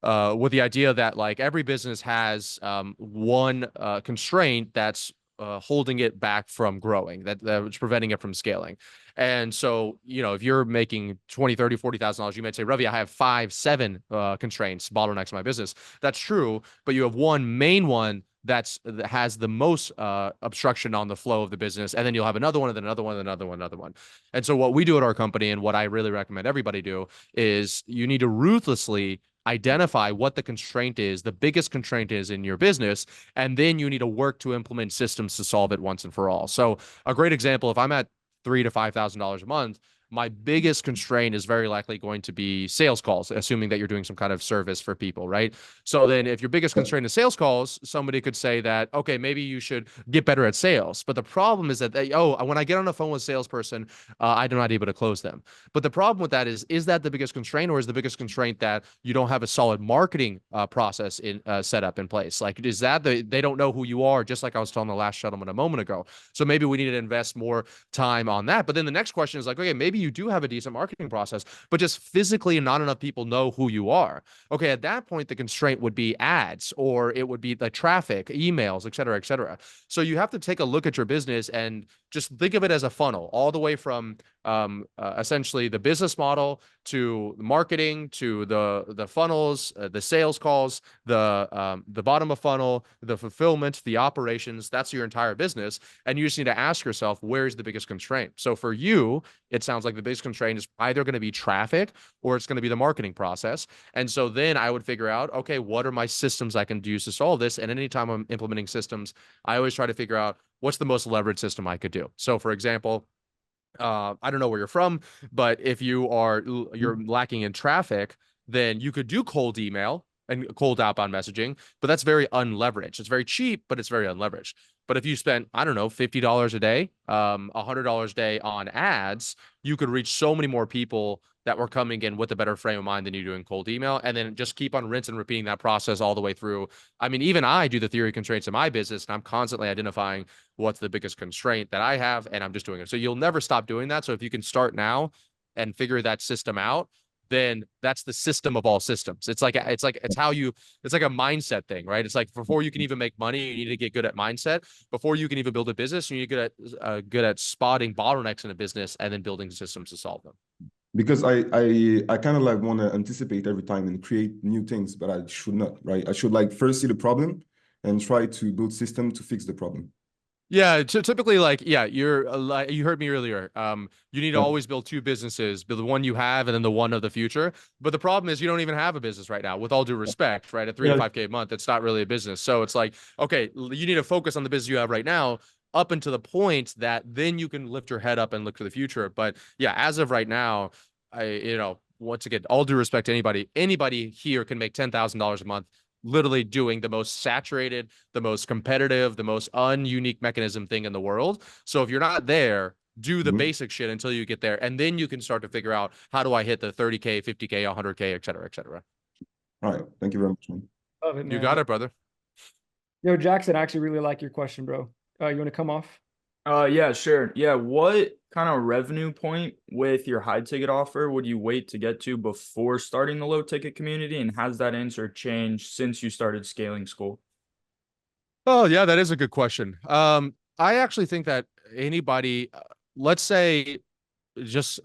with the idea that like every business has one constraint that's holding it back from growing, that's preventing it from scaling. And so, you know, if you're making $20, $30, $40,000, you might say, Ravi, I have 5, 7 constraints, bottlenecks in my business. That's true, but you have one main one that has the most obstruction on the flow of the business, and then you'll have another one, and then another one, and another one, another one. And so what we do at our company, and what I really recommend everybody do, is you need to ruthlessly identify what the constraint is, the biggest constraint is in your business, and then you need to work to implement systems to solve it once and for all. So a great example, if I'm at $3,000 to $5,000 a month, my biggest constraint is very likely going to be sales calls, assuming that you're doing some kind of service for people, right? So then if your biggest constraint is sales calls, somebody could say that, okay, maybe you should get better at sales. But the problem is that, when I get on the phone with a salesperson, I'm not able to close them. But the problem with that is that the biggest constraint, or is the biggest constraint that you don't have a solid marketing process set up in place? Like, is that they don't know who you are, just like I was telling the last gentleman a moment ago. So maybe we need to invest more time on that. But then the next question is like, okay, maybe you do have a decent marketing process, but just physically not enough people know who you are. Okay, at that point, the constraint would be ads, or it would be the traffic, emails, et cetera, et cetera. So you have to take a look at your business and just think of it as a funnel, all the way from essentially the business model to marketing, to the funnels, the sales calls, the bottom of funnel, the fulfillment, the operations. That's your entire business, and you just need to ask yourself, where's the biggest constraint? So for you, it sounds like the biggest constraint is either going to be traffic, or it's going to be the marketing process. And so then I would figure out, okay, what are my systems I can use to solve this? And anytime I'm implementing systems, I always try to figure out what's the most leveraged system I could do. So for example, I don't know where you're from, but if you're lacking in traffic, then you could do cold email and cold outbound messaging, but that's very unleveraged. It's very cheap, but it's very unleveraged. But if you spent, I don't know, $50 a day, $100 a day on ads, you could reach so many more people that were coming in with a better frame of mind than you do in cold email. And then just keep on rinse and repeating that process all the way through. I mean, even I do the theory of constraints in my business, and I'm constantly identifying what's the biggest constraint that I have, and I'm just doing it. So you'll never stop doing that. So if you can start now and figure that system out, then that's the system of all systems. It's like a mindset thing, right? It's like before you can even make money, you need to get good at mindset. Before you can even build a business, you need to get good at spotting bottlenecks in a business and then building systems to solve them. Because I kind of like want to anticipate every time and create new things, but I should not, right? I should like first see the problem and try to build system to fix the problem. Yeah, typically, like, yeah, you're like, you heard me earlier. You need to Yeah. always build two businesses, build the one you have and then the one of the future. But the problem is you don't even have a business right now, with all due respect, right? At 3 to 5K a month, it's not really a business. So it's like, okay, you need to focus on the business you have right now up until the point that then you can lift your head up and look to the future. But yeah, as of right now, once again, all due respect to anybody here can make $10,000 a month, literally doing the most saturated, the most competitive, the most ununique mechanism thing in the world. So if you're not there, do the basic shit until you get there. And then you can start to figure out, how do I hit the 30K, 50K, 100K, et cetera, et cetera. All right. Thank you very much, man. Love it, man. You got it, brother. Yo, Jackson, I actually really like your question, bro. You want to come off? Yeah, sure. Yeah, what kind of revenue point with your high ticket offer would you wait to get to before starting the low ticket community? And has that answer changed since you started scaling school? Oh, yeah, that is a good question. I actually think that anybody, let's say, just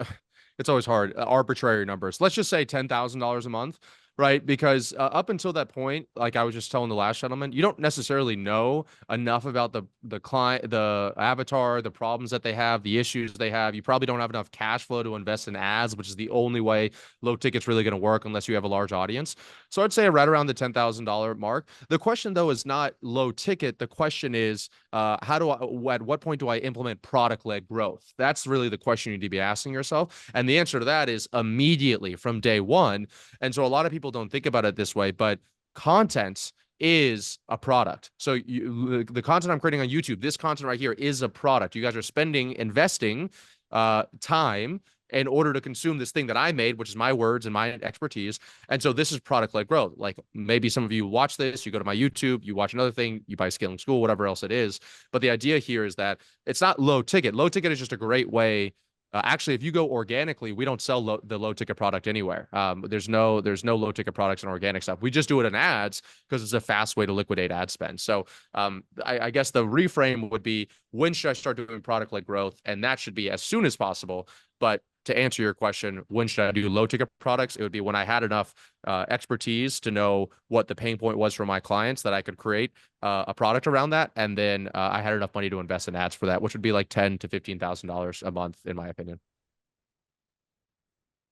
it's always hard, arbitrary numbers. Let's just say $10,000 a month, right? Because up until that point, like I was just telling the last gentleman, you don't necessarily know enough about the client, the avatar, the problems that they have, the issues they have. You probably don't have enough cash flow to invest in ads, which is the only way low ticket's really going to work unless you have a large audience. So I'd say right around the $10,000 mark. The question though is not low ticket. The question is, at what point do I implement product-led growth? That's really the question you need to be asking yourself. And the answer to that is immediately from day one. And so a lot of people don't think about it this way, but content is a product. So the content I'm creating on YouTube, this content right here is a product. You guys are investing time in order to consume this thing that I made, which is my words and my expertise. And so this is product-led growth. Like maybe some of you watch this, you go to my YouTube, you watch another thing, you buy Scaling School, whatever else it is. But the idea here is that it's not low ticket. Low ticket is just a great way. Actually, if you go organically, we don't sell the low ticket product anywhere. There's no low ticket products and organic stuff. We just do it in ads because it's a fast way to liquidate ad spend. So I guess the reframe would be, when should I start doing product-led growth? And that should be as soon as possible. But to answer your question, when should I do low ticket products? It would be when I had enough expertise to know what the pain point was for my clients, that I could create a product around that. And then I had enough money to invest in ads for that, which would be like $10,000 to $15,000 a month, in my opinion.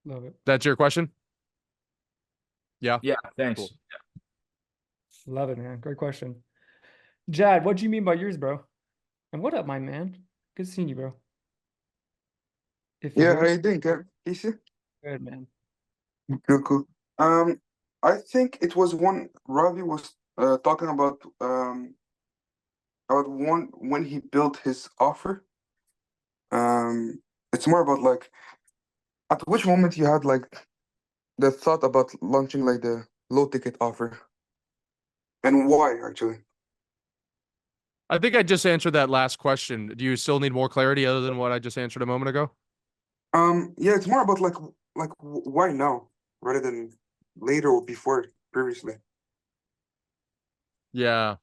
Love it. That's your question? Yeah. Yeah, thanks. Cool. Love it, man. Great question. Jad, what do you mean by yours, bro? And what up, my man? Good seeing you, bro. Yeah, how you doing, Kev? Easy? Good, man. Cool. I think it was one Ravi was talking about one when he built his offer. It's more about like at which moment you had like the thought about launching like the low ticket offer, and why actually. I think I just answered that last question. Do you still need more clarity other than what I just answered a moment ago? Yeah, it's more about like why now rather than later or before previously. Yeah.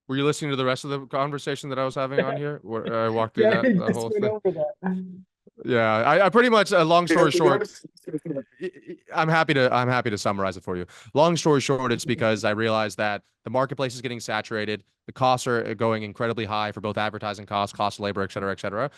Were you listening to the rest of the conversation that I was having on here, where I walked through Yeah, he that just whole went thing? over that. Yeah, I pretty much, long story To be short, honest, I'm happy to summarize it for you. Long story short, it's because I realized that the marketplace is getting saturated. The costs are going incredibly high for both advertising costs, cost of labor, et cetera, et cetera.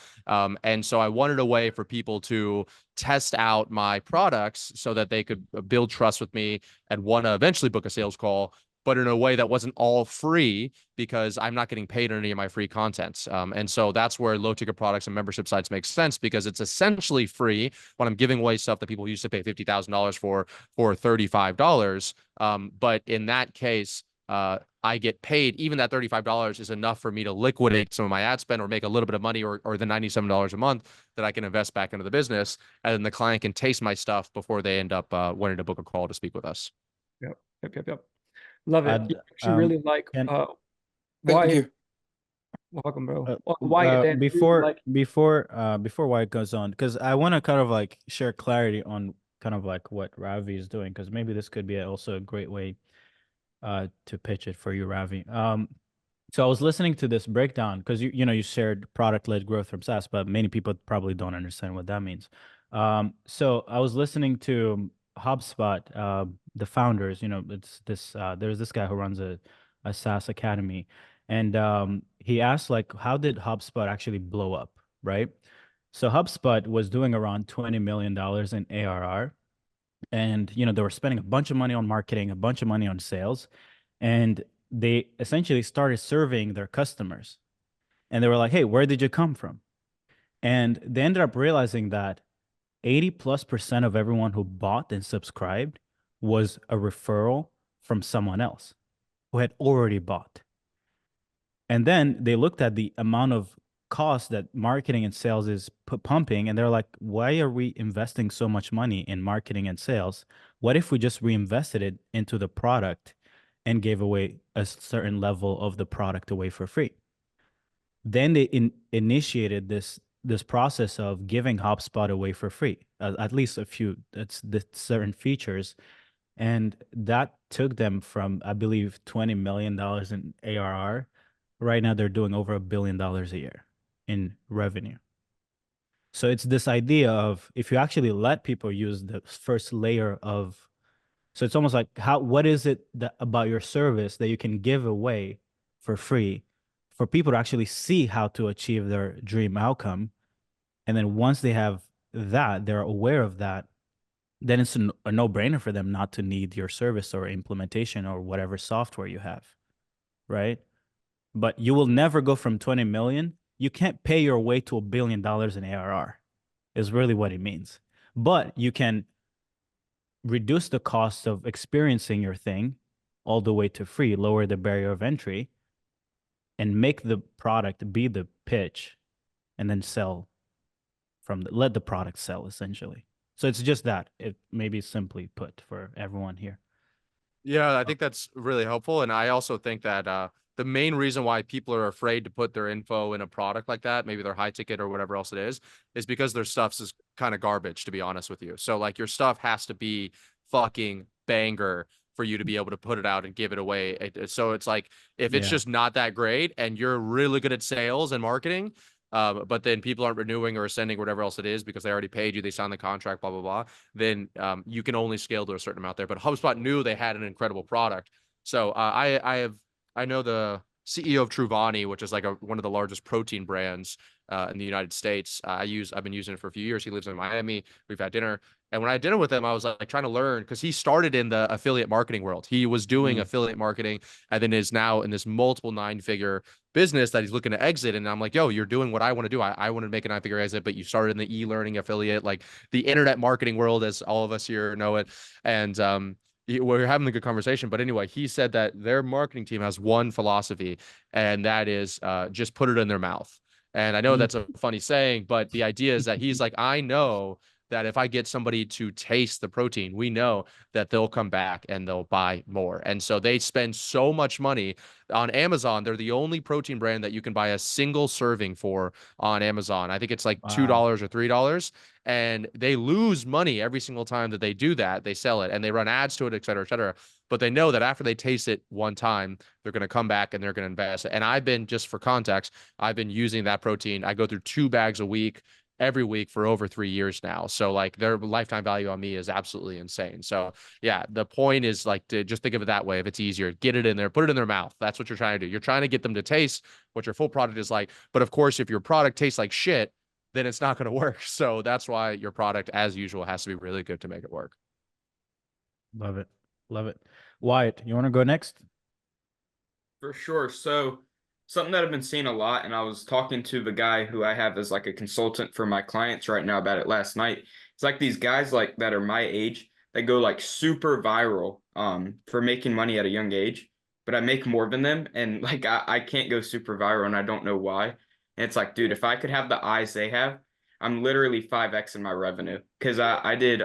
And so I wanted a way for people to test out my products so that they could build trust with me and want to eventually book a sales call, but in a way that wasn't all free, because I'm not getting paid on any of my free content. And so that's where low ticket products and membership sites make sense, because it's essentially free when I'm giving away stuff that people used to pay $50,000 for $35. But in that case, I get paid. Even that $35 is enough for me to liquidate some of my ad spend or make a little bit of money, or the $97 a month that I can invest back into the business. And then the client can taste my stuff before they end up wanting to book a call to speak with us. Yep. Love it. I'd, You actually really like can- why. thank you. Welcome, bro. Why Dan, really before like Wyatt goes on, because I want to kind of like share clarity on kind of like what Ravi is doing, because maybe this could be also a great way to pitch it for you, Ravi. So I was listening to this breakdown, because you shared product-led growth from SaaS, but many people probably don't understand what that means. So I was listening to HubSpot, the founders. It's this there's this guy who runs a SaaS academy, And he asked, like, how did HubSpot actually blow up, right? So HubSpot was doing around $20 million in ARR. And, they were spending a bunch of money on marketing, a bunch of money on sales. And they essentially started surveying their customers. And they were like, hey, where did you come from? And they ended up realizing that 80+% of everyone who bought and subscribed was a referral from someone else who had already bought. And then they looked at the amount of cost that marketing and sales is pumping, and they're like, why are we investing so much money in marketing and sales? What if we just reinvested it into the product and gave away a certain level of the product away for free? Then they initiated this process of giving HubSpot away for free, at least a few the certain features. And that took them from, I believe, $20 million in ARR. Right now, they're doing over $1 billion a year in revenue. So it's this idea of, if you actually let people use the first layer of, so it's almost like, what is it about your service that you can give away for free for people to actually see how to achieve their dream outcome? And then once they have that, they're aware of that, then it's a no-brainer for them not to need your service or implementation or whatever software you have, right? But you will never go from 20 million. You can't pay your way to $1 billion in ARR, is really what it means. But you can reduce the cost of experiencing your thing all the way to free, lower the barrier of entry, and make the product be the pitch, and then sell let the product sell, essentially. So it's just that. It may be simply put for everyone here. Yeah, I think that's really helpful. And I also think that the main reason why people are afraid to put their info in a product like that, maybe their high ticket or whatever else it is because their stuff's is kind of garbage, to be honest with you. So like your stuff has to be fucking banger for you to be able to put it out and give it away. So it's like, if it's just not that great and you're really good at sales and marketing, but then people aren't renewing or sending whatever else it is because they already paid you, they signed the contract, blah, blah, blah, then you can only scale to a certain amount there. But HubSpot knew they had an incredible product. So I know the CEO of Truvani, which is like one of the largest protein brands in the United States. I've been using it for a few years. He lives in Miami. We've had dinner. And when I had dinner with him, I was like trying to learn, because he started in the affiliate marketing world. He was doing affiliate marketing and then is now in this multiple 9-figure business that he's looking to exit. And I'm like, yo, you're doing what I want to do. I want to make a 9-figure exit, but you started in the e-learning affiliate, like the internet marketing world, as all of us here know it. And we're having a good conversation. But anyway, he said that their marketing team has one philosophy, and that is just put it in their mouth. And I know that's a funny saying, but the idea is that he's like, I know that if I get somebody to taste the protein, we know that they'll come back and they'll buy more. And so they spend so much money on Amazon. They're the only protein brand that you can buy a single serving for on Amazon. I think it's like $2 or $3. And they lose money every single time that they do that. They sell it and they run ads to it, et cetera, et cetera. But they know that after they taste it one time, they're going to come back and they're going to invest. And I've been, just for context, I've been using that protein. I go through 2 bags a week, every week for over 3 years now. So like their lifetime value on me is absolutely insane. So yeah, the point is like to just think of it that way. If it's easier, get it in there, put it in their mouth. That's what you're trying to do. You're trying to get them to taste what your full product is like. But of course, if your product tastes like shit, then it's not going to work. So that's why your product, as usual, has to be really good to make it work. Love it. Love it. Wyatt, you want to go next? For sure. So something that I've been seeing a lot, and I was talking to the guy who I have as like a consultant for my clients right now about it last night. It's like these guys like that are my age that go like super viral for making money at a young age, but I make more than them, and like I can't go super viral and I don't know why. And it's like, dude, if I could have the eyes they have, I'm literally 5x in my revenue. Because I did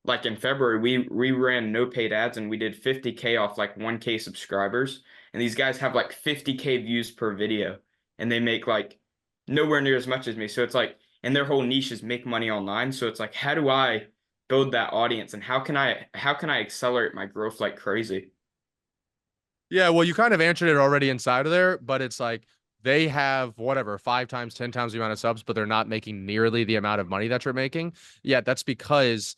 like in February, we ran no paid ads and we did 50K off like 1K subscribers. And these guys have like 50K views per video and they make like nowhere near as much as me. So it's like, and their whole niche is make money online. So it's like, how do I build that audience and how can I accelerate my growth like crazy? Yeah, well, you kind of answered it already inside of there, but it's like they have whatever 5 times, 10 times the amount of subs, but they're not making nearly the amount of money that you're making. Yeah, that's because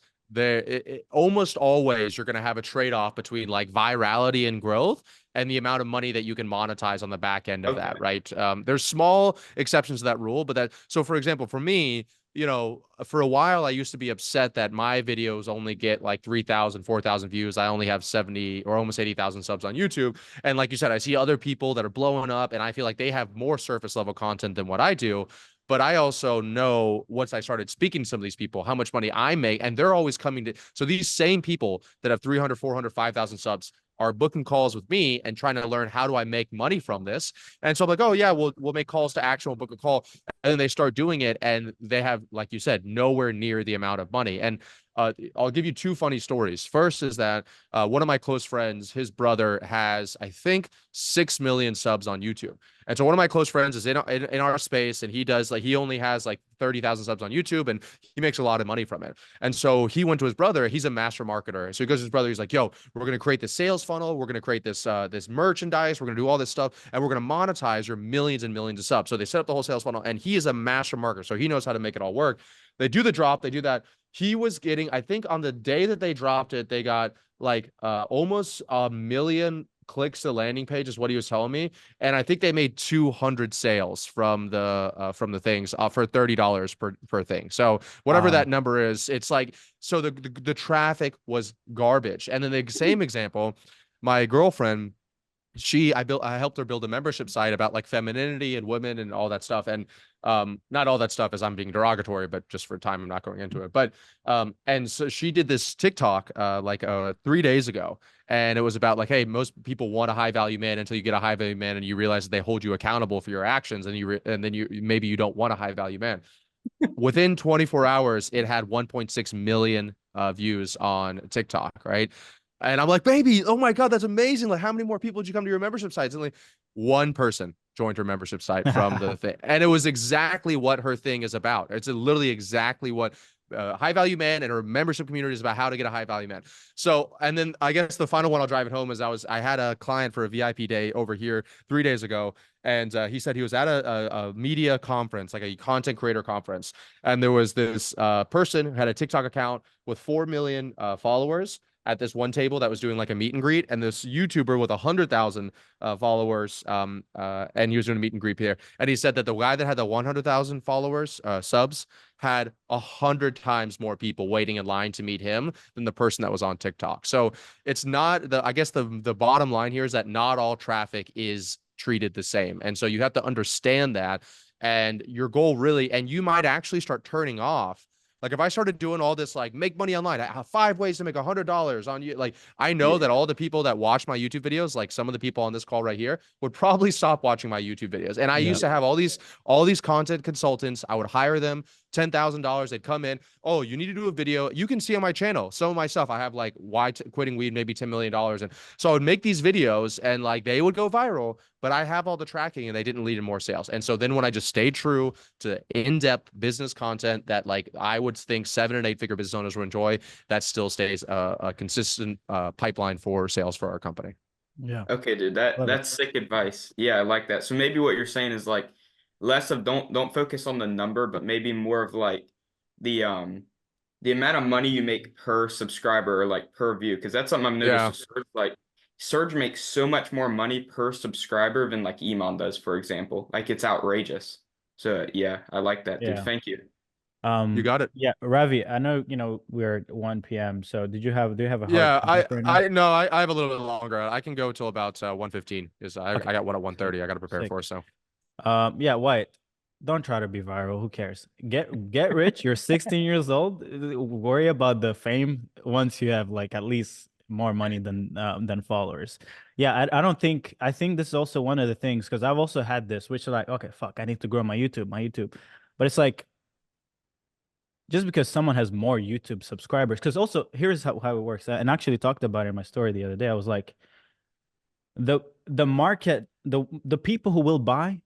almost always you're going to have a trade-off between like virality and growth and the amount of money that you can monetize on the back end of that, right? There's small exceptions to that rule, but so for example, for me, you know, for a while, I used to be upset that my videos only get like 3,000, 4,000 views. I only have 70 or almost 80,000 subs on YouTube. And like you said, I see other people that are blowing up and I feel like they have more surface level content than what I do. But I also know once I started speaking to some of these people, how much money I make, and they're always coming to, so these same people that have 300, 400, 5,000 subs are booking calls with me and trying to learn how do I make money from this. And so I'm like, oh yeah, we'll make calls to action, we'll book a call. And then they start doing it and they have, like you said, nowhere near the amount of money. And I'll give you two funny stories. First is that one of my close friends, his brother has, I think, 6 million subs on YouTube. And so one of my close friends is in our space and he only has like 30,000 subs on YouTube and he makes a lot of money from it. And so he went to his brother, he's a master marketer. So he goes to his brother, he's like, yo, we're going to create this sales funnel. We're going to create this merchandise. We're going to do all this stuff and we're going to monetize your millions and millions of subs. So they set up the whole sales funnel and he is a master marketer. So he knows how to make it all work. They do the drop, they do that. He was getting, I think on the day that they dropped it, they got like almost 1 million clicks to the landing page is what he was telling me. And I think they made 200 sales from the things for $30 per thing. So whatever that number is, it's like, so the traffic was garbage. And then the same example, my girlfriend, I helped her build a membership site about like femininity and women and all that stuff. And not all that stuff as I'm being derogatory, but just for time, I'm not going into it. But and so she did this TikTok like 3 days ago. And it was about like, hey, most people want a high value man until you get a high value man and you realize that they hold you accountable for your actions. And then maybe you don't want a high value man. Within 24 hours, it had 1.6 million views on TikTok, right? And I'm like, baby, oh my God, that's amazing. Like, how many more people did you come to your membership sites? And like, one person joined her membership site from the thing. And it was exactly what her thing is about. It's literally exactly what high value man and her membership community is about, how to get a high value man. So, and then I guess the final one I'll drive it home is I had a client for a VIP day over here 3 days ago. And he said he was at a media conference, like a content creator conference. And there was this person who had a TikTok account with 4 million followers at this one table that was doing like a meet and greet, and this YouTuber with 100,000 followers, and he was doing a meet and greet here. And he said that the guy that had the 100,000 followers, subs, had 100 times more people waiting in line to meet him than the person that was on TikTok. So it's not I guess the bottom line here is that not all traffic is treated the same. And so you have to understand that, and your goal really, and you might actually start turning off. Like if I started doing all this, like make money online, I have 5 ways to make $100 on you. Like I know that all the people that watch my YouTube videos, like some of the people on this call right here, would probably stop watching my YouTube videos. And I used to have all these content consultants. I would hire them $10,000. They'd come in. Oh, you need to do a video. You can see on my channel some of my stuff. I have like why quitting weed, maybe $10 million. And so I would make these videos and like they would go viral, but I have all the tracking and they didn't lead to more sales. And so then when I just stayed true to in-depth business content that like I would think 7- and 8-figure business owners would enjoy, that still stays a consistent pipeline for sales for our company. Yeah. Okay, dude, that's sick advice. Yeah, I like that. So maybe what you're saying is like less of don't focus on the number, but maybe more of like the amount of money you make per subscriber or like per view, because that's something I've noticed. Yeah. Like Serge makes so much more money per subscriber than like Iman does, for example. Like it's outrageous. So yeah, I like that, dude. Thank you. You got it. Yeah, Ravi, I know, we're at 1 p.m. So do you have a hard I have a little bit longer. I can go till about 1:15 because I got one at 1:30 I got to prepare for. So yeah, White, don't try to be viral. Who cares? Get rich. You're 16 years old. Worry about the fame once you have like at least more money than followers. Yeah, I think this is also one of the things, because I've also had this, which is like, okay, fuck, I need to grow my YouTube. But it's like, just because someone has more YouTube subscribers, because also here's how it works. And I actually talked about it in my story the other day. I was like, the market, the people who will buy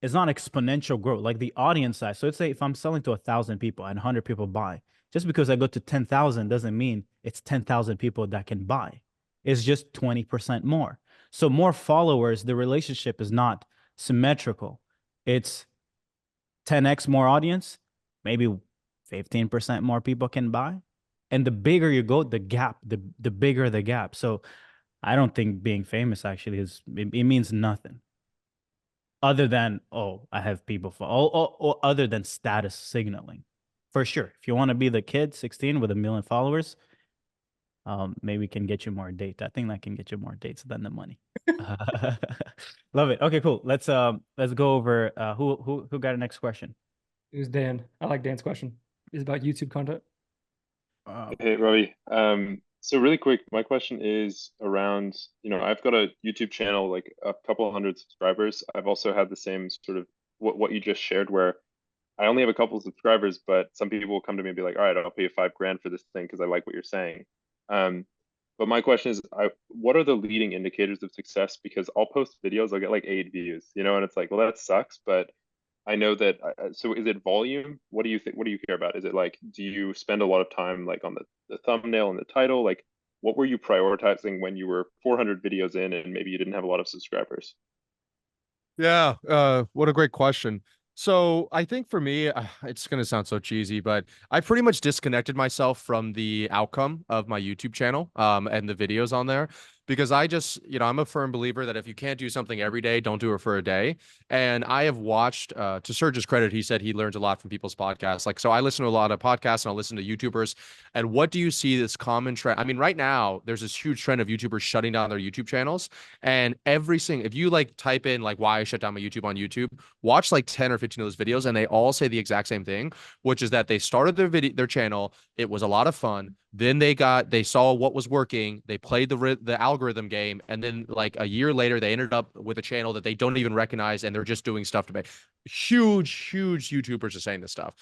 is not exponential growth, like the audience size. So let's say if I'm selling to 1,000 people and 100 people buy, just because I go to 10,000 doesn't mean it's 10,000 people that can buy. It's just 20% more. So more followers, the relationship is not symmetrical. It's 10x more audience, maybe 15% more people can buy. And the bigger you go, the gap, the bigger the gap. So I don't think being famous actually it means nothing other than, oh, I have people for or other than status signaling. For sure. If you want to be the kid 16 with 1 million followers, maybe can get you more dates. I think that can get you more dates than the money. Love it. Okay, cool. Let's go over who got a next question? It was Dan. I like Dan's question. It's about YouTube content. Hey, Ravi. So really quick, my question is around, I've got a YouTube channel, like a couple hundred subscribers. I've also had the same sort of what you just shared, where I only have a couple of subscribers, but some people will come to me and be like, all right, I'll pay you $5,000 for this thing because I like what you're saying. But my question is, what are the leading indicators of success? Because I'll post videos, I'll get like 8 views, and it's like, well, that sucks, but I know that. So is it volume? What do you think? What do you care about? Is it like, do you spend a lot of time like on the thumbnail and the title? Like, what were you prioritizing when you were 400 videos in and maybe you didn't have a lot of subscribers? Yeah, what a great question. So I think for me, it's going to sound so cheesy, but I pretty much disconnected myself from the outcome of my YouTube channel and the videos on there, because I just, I'm a firm believer that if you can't do something every day, don't do it for a day. And I have watched, to Serge's credit, he said he learns a lot from people's podcasts. Like, so I listen to a lot of podcasts and I listen to YouTubers. And what do you see this common trend? I mean, right now, there's this huge trend of YouTubers shutting down their YouTube channels. And if you like type in like why I shut down my YouTube on YouTube, watch like 10 or 15 of those videos, and they all say the exact same thing, which is that they started their channel. It was a lot of fun. Then they saw what was working. They played the algorithm game. And then like a year later, they ended up with a channel that they don't even recognize. And they're just doing stuff to make huge YouTubers are saying this stuff.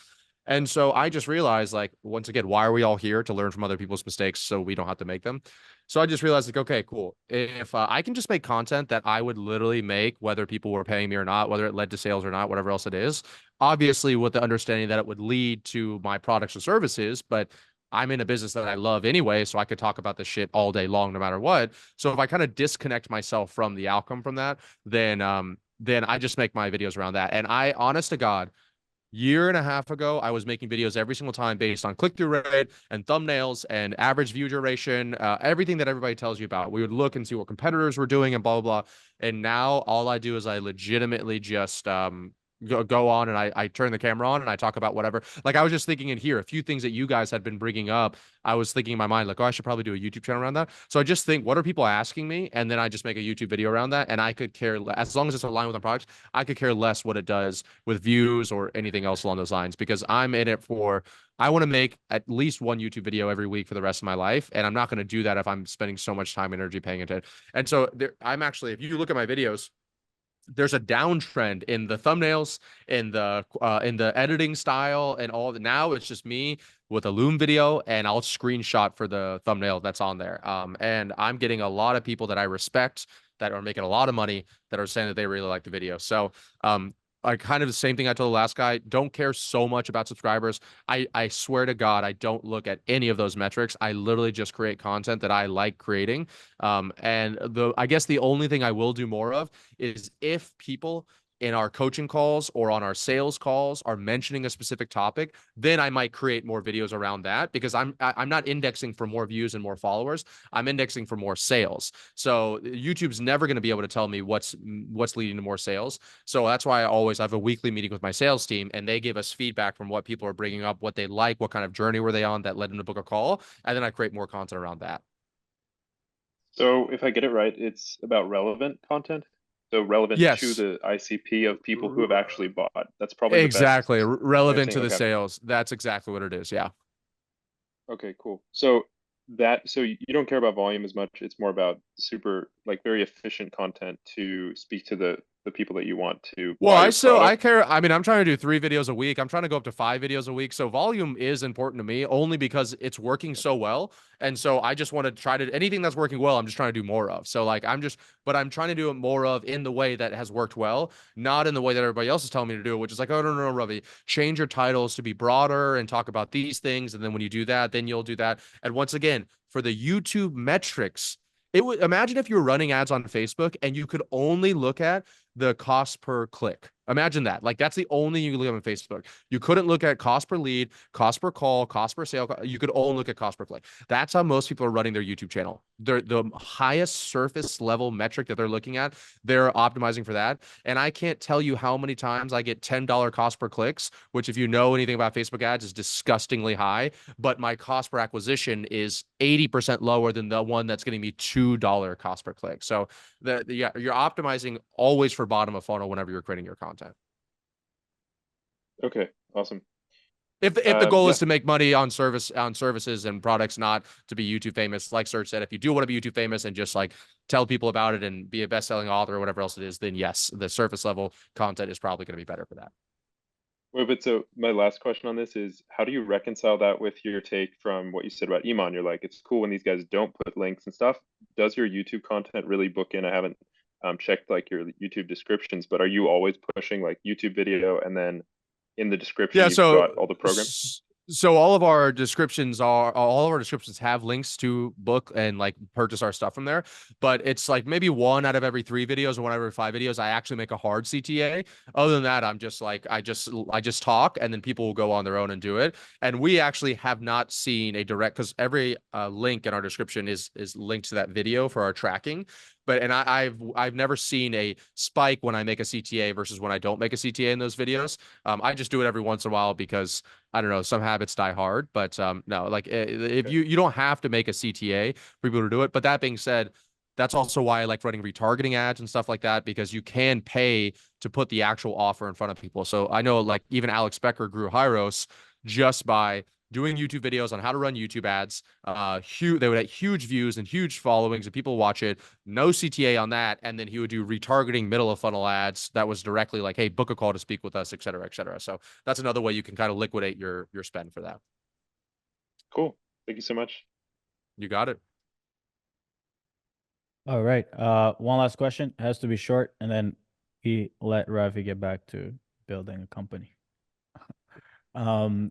And so I just realized, like, once again, why are we all here? To learn from other people's mistakes so we don't have to make them. So I just realized, like, okay, cool. If I can just make content that I would literally make, whether people were paying me or not, whether it led to sales or not, whatever else it is, obviously with the understanding that it would lead to my products or services, but I'm in a business that I love anyway, so I could talk about this shit all day long, no matter what. So if I kind of disconnect myself from the outcome from that, then I just make my videos around that. And I, honest to God, year and a half ago, I was making videos every single time based on click-through rate and thumbnails and average view duration, everything that everybody tells you about. We would look and see what competitors were doing and blah, blah, blah. And now all I do is I legitimately just go on and I turn the camera on and I talk about whatever. Like, I was just thinking in here, a few things that you guys had been bringing up. I was thinking in my mind, like, oh, I should probably do a YouTube channel around that. So I just think, what are people asking me? And then I just make a YouTube video around that. And I could care, as long as it's aligned with my products, I could care less what it does with views or anything else along those lines, because I'm in it for, I want to make at least one YouTube video every week for the rest of my life. And I'm not going to do that if I'm spending so much time and energy paying attention. And so I'm actually, if you look at my videos, there's a downtrend in the thumbnails, in the editing style, and all. Now it's just me with a Loom video, and I'll screenshot for the thumbnail that's on there. And I'm getting a lot of people that I respect that are making a lot of money that are saying that they really like the video. So I kind of the same thing I told the last guy. Don't care so much about subscribers. I swear to God, I don't look at any of those metrics. I literally just create content that I like creating. And I guess the only thing I will do more of is if people in our coaching calls or on our sales calls are mentioning a specific topic, then I might create more videos around that, because I'm not indexing for more views and more followers. I'm indexing for more sales. So YouTube's never going to be able to tell me what's leading to more sales. So that's why I always have a weekly meeting with my sales team, and they give us feedback from what people are bringing up, what they like, what kind of journey were they on that led them to book a call, and then I create more content around that. So if I get it right, it's about relevant content. So relevant Yes. to the ICP of people who have actually bought. That's probably exactly the best relevant to the okay. sales. That's exactly what it is. Yeah. Okay, cool. So you don't care about volume as much. It's more about super, like, very efficient content to speak to the people that you want to. Well, I care. I mean, I'm trying to do 3 videos a week. I'm trying to go up to 5 videos a week. So volume is important to me, only because it's working so well. And so I just want to try to, anything that's working well, I'm just trying to do more of. So like, but I'm trying to do it more of in the way that has worked well, not in the way that everybody else is telling me to do it, which is like, oh, no, Ravi, change your titles to be broader and talk about these things. And then when you do that, then you'll do that. And once again, for the YouTube metrics, imagine if you were running ads on Facebook and you could only look at the cost per click. Imagine that. Like, that's the only you can look at on Facebook. You couldn't look at cost per lead, cost per call, cost per sale. You could only look at cost per click. That's how most people are running their YouTube channel. The highest surface level metric that they're looking at, they're optimizing for that. And I can't tell you how many times I get $10 cost per clicks, which, if you know anything about Facebook ads, is disgustingly high. But my cost per acquisition is 80% lower than the one that's getting me $2 cost per click. So yeah, you're optimizing always for bottom of funnel whenever you're creating your content. Okay, awesome. If the goal yeah. is to make money on services and products, not to be YouTube famous, like Serge said, if you do want to be YouTube famous and just like tell people about it and be a best-selling author or whatever else it is, then yes, the surface level content is probably going to be better for that. Wait, but so my last question on this is, how do you reconcile that with your take from what you said about Iman? You're like, it's cool when these guys don't put links and stuff. Does your YouTube content really book in? I haven't checked like your YouTube descriptions, but are you always pushing like YouTube video and then in the description you've got all the programs? So all of our descriptions have links to book and like purchase our stuff from there, but it's like maybe 1 out of every 3 videos or 1 out of every 5 videos I actually make a hard CTA. Other than that, I'm just like, I just talk, and then people will go on their own and do it. And we actually have not seen a direct, because every link in our description is linked to that video for our tracking. But I've never seen a spike when I make a CTA versus when I don't make a CTA in those videos. I just do it every once in a while because I don't know, some habits die hard. But no, like if you don't have to make a CTA for people to do it. But that being said, that's also why I like running retargeting ads and stuff like that, because you can pay to put the actual offer in front of people. So I know like even Alex Becker grew Hyros just by doing YouTube videos on how to run YouTube ads. They would have huge views and huge followings and people watch it. No CTA on that. And then he would do retargeting middle of funnel ads that was directly like, hey, book a call to speak with us, et cetera, et cetera. So that's another way you can kind of liquidate your spend for that. Cool. Thank you so much. You got it. All right. One last question. It has to be short, and then we let Ravi get back to building a company. Who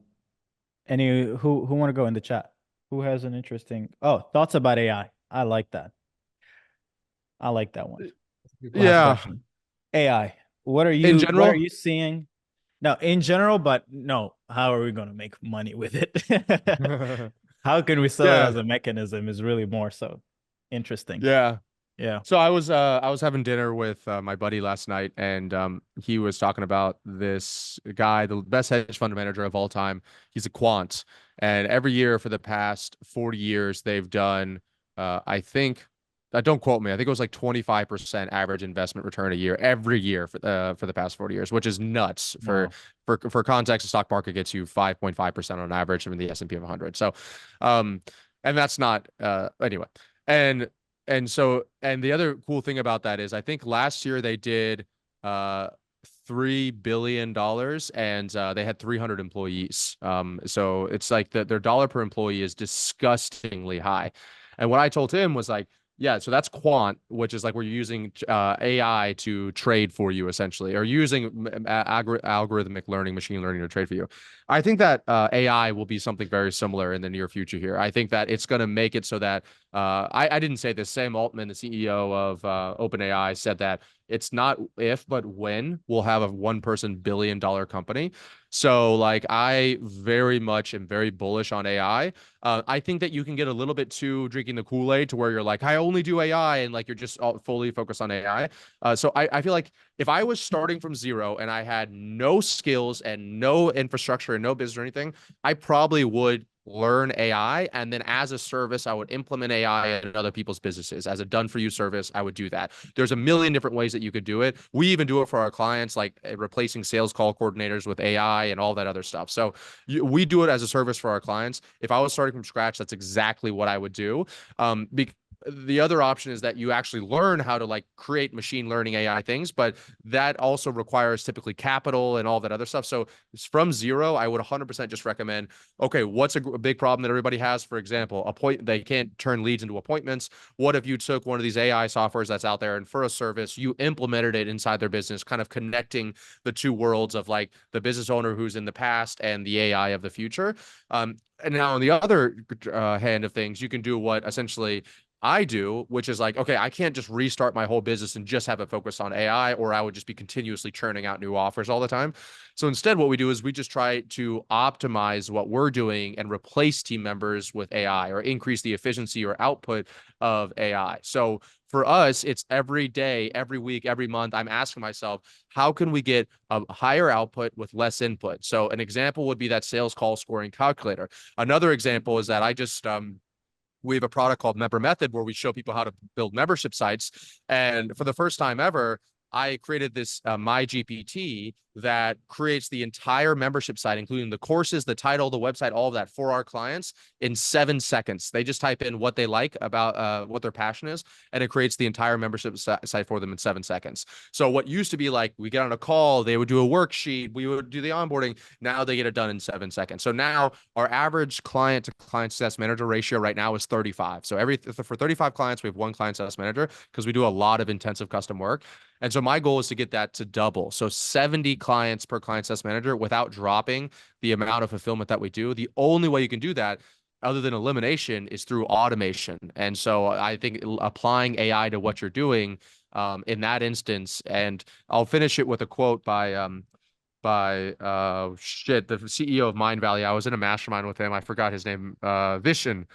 want to go in the chat? Who has an interesting thoughts about AI? I like that. I like that one. Yeah. Question. AI. What are you In general? What are you seeing? No, in general, but no. How are we going to make money with it? How can we sell it as a mechanism is really more so interesting. Yeah. Yeah. So I was having dinner with my buddy last night, and he was talking about this guy, the best hedge fund manager of all time. He's a quant, and every year for the past 40 years, they've done, I think, don't quote me, I think it was like 25% average investment return a year, every year for the past 40 years, which is nuts. Wow. For context, the stock market gets you 5.5% on average in the S&P 500. So, and that's not anyway. And so, and the other cool thing about that is I think last year they did $3 billion and they had 300 employees. So it's like their dollar per employee is disgustingly high. And what I told him was like, yeah, so that's quant, which is like we're using AI to trade for you essentially, or using algorithmic learning, machine learning to trade for you. I think that AI will be something very similar in the near future here. I think that it's going to make it so that I didn't say this. Sam Altman, the CEO of OpenAI, said that it's not if, but when we'll have a one-person billion-dollar company. So like I very much am very bullish on AI. I think that you can get a little bit too drinking the Kool-Aid to where you're like, I only do AI, and like you're just fully focused on AI. So I feel like if I was starting from zero and I had no skills and no infrastructure and no business or anything, I probably would learn AI, and then as a service, I would implement AI in other people's businesses. As a done-for-you service, I would do that. There's a million different ways that you could do it. We even do it for our clients, like replacing sales call coordinators with AI and all that other stuff. So we do it as a service for our clients. If I was starting from scratch, that's exactly what I would do. The other option is that you actually learn how to like create machine learning AI things, but that also requires typically capital and all that other stuff. So from zero, I would 100% just recommend, okay, what's a big problem that everybody has? For example, they can't turn leads into appointments. What if you took one of these AI softwares that's out there and for a service, you implemented it inside their business, kind of connecting the two worlds of like the business owner who's in the past and the AI of the future. And now on the other hand of things, you can do what essentially I do, which is like, okay, I can't just restart my whole business and just have it focused on AI, or I would just be continuously churning out new offers all the time. So instead, what we do is we just try to optimize what we're doing and replace team members with AI, or increase the efficiency or output of AI. So for us, it's every day, every week, every month, I'm asking myself, how can we get a higher output with less input? So an example would be that sales call scoring calculator. Another example is that I just, we have a product called Member Method where we show people how to build membership sites. And for the first time ever, I created this My GPT that creates the entire membership site, including the courses, the title, the website, all of that for our clients in 7 seconds. They just type in what they like about what their passion is, and it creates the entire membership site for them in 7 seconds. So what used to be like, we get on a call, they would do a worksheet, we would do the onboarding. Now they get it done in 7 seconds. So now our average client to client success manager ratio right now is 35. So for 35 clients, we have 1 client success manager, because we do a lot of intensive custom work. And so my goal is to get that to double. So 70 clients per client success manager without dropping the amount of fulfillment that we do. The only way you can do that, other than elimination, is through automation. And so I think applying AI to what you're doing in that instance, and I'll finish it with a quote by the CEO of Mind Valley. I was in a mastermind with him. I forgot his name, Vishen.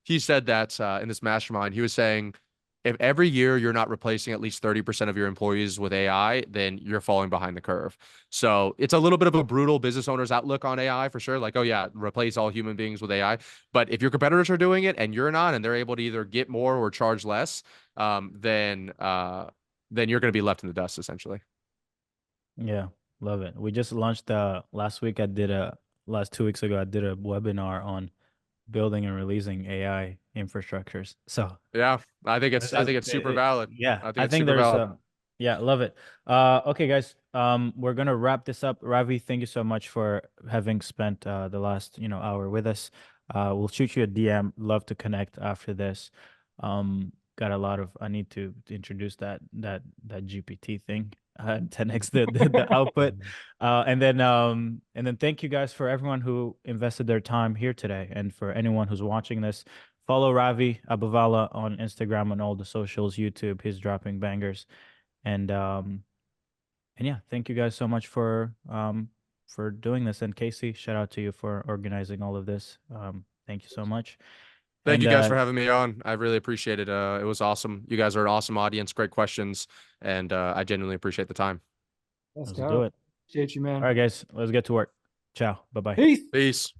He said that in this mastermind, he was saying, if every year you're not replacing at least 30% of your employees with AI, then you're falling behind the curve. So it's a little bit of a brutal business owner's outlook on AI for sure. Like, oh yeah, replace all human beings with AI. But if your competitors are doing it and you're not, and they're able to either get more or charge less, then you're going to be left in the dust, essentially. Yeah, love it. We just launched last week. Last 2 weeks ago, I did a webinar on building and releasing AI infrastructures. So yeah, I think it's super valid. Yeah, I think it's super valid. Yeah, love it. Okay, guys, we're gonna wrap this up. Ravi, thank you so much for having spent the last hour with us. We'll shoot you a DM. Love to connect after this. Got a lot of, I need to introduce that GPT thing. 10x the output, and then thank you guys for everyone who invested their time here today, and for anyone who's watching this. Follow Ravi Abuvala on Instagram and all the socials, YouTube. He's dropping bangers, and yeah, thank you guys so much for doing this. And Casey, shout out to you for organizing all of this. Thank you so much. Thank you guys for having me on. I really appreciate it. It was awesome. You guys are an awesome audience, great questions, and I genuinely appreciate the time. Let's do it. Appreciate you, man. All right, guys, let's get to work. Ciao. Bye-bye. Peace. Peace.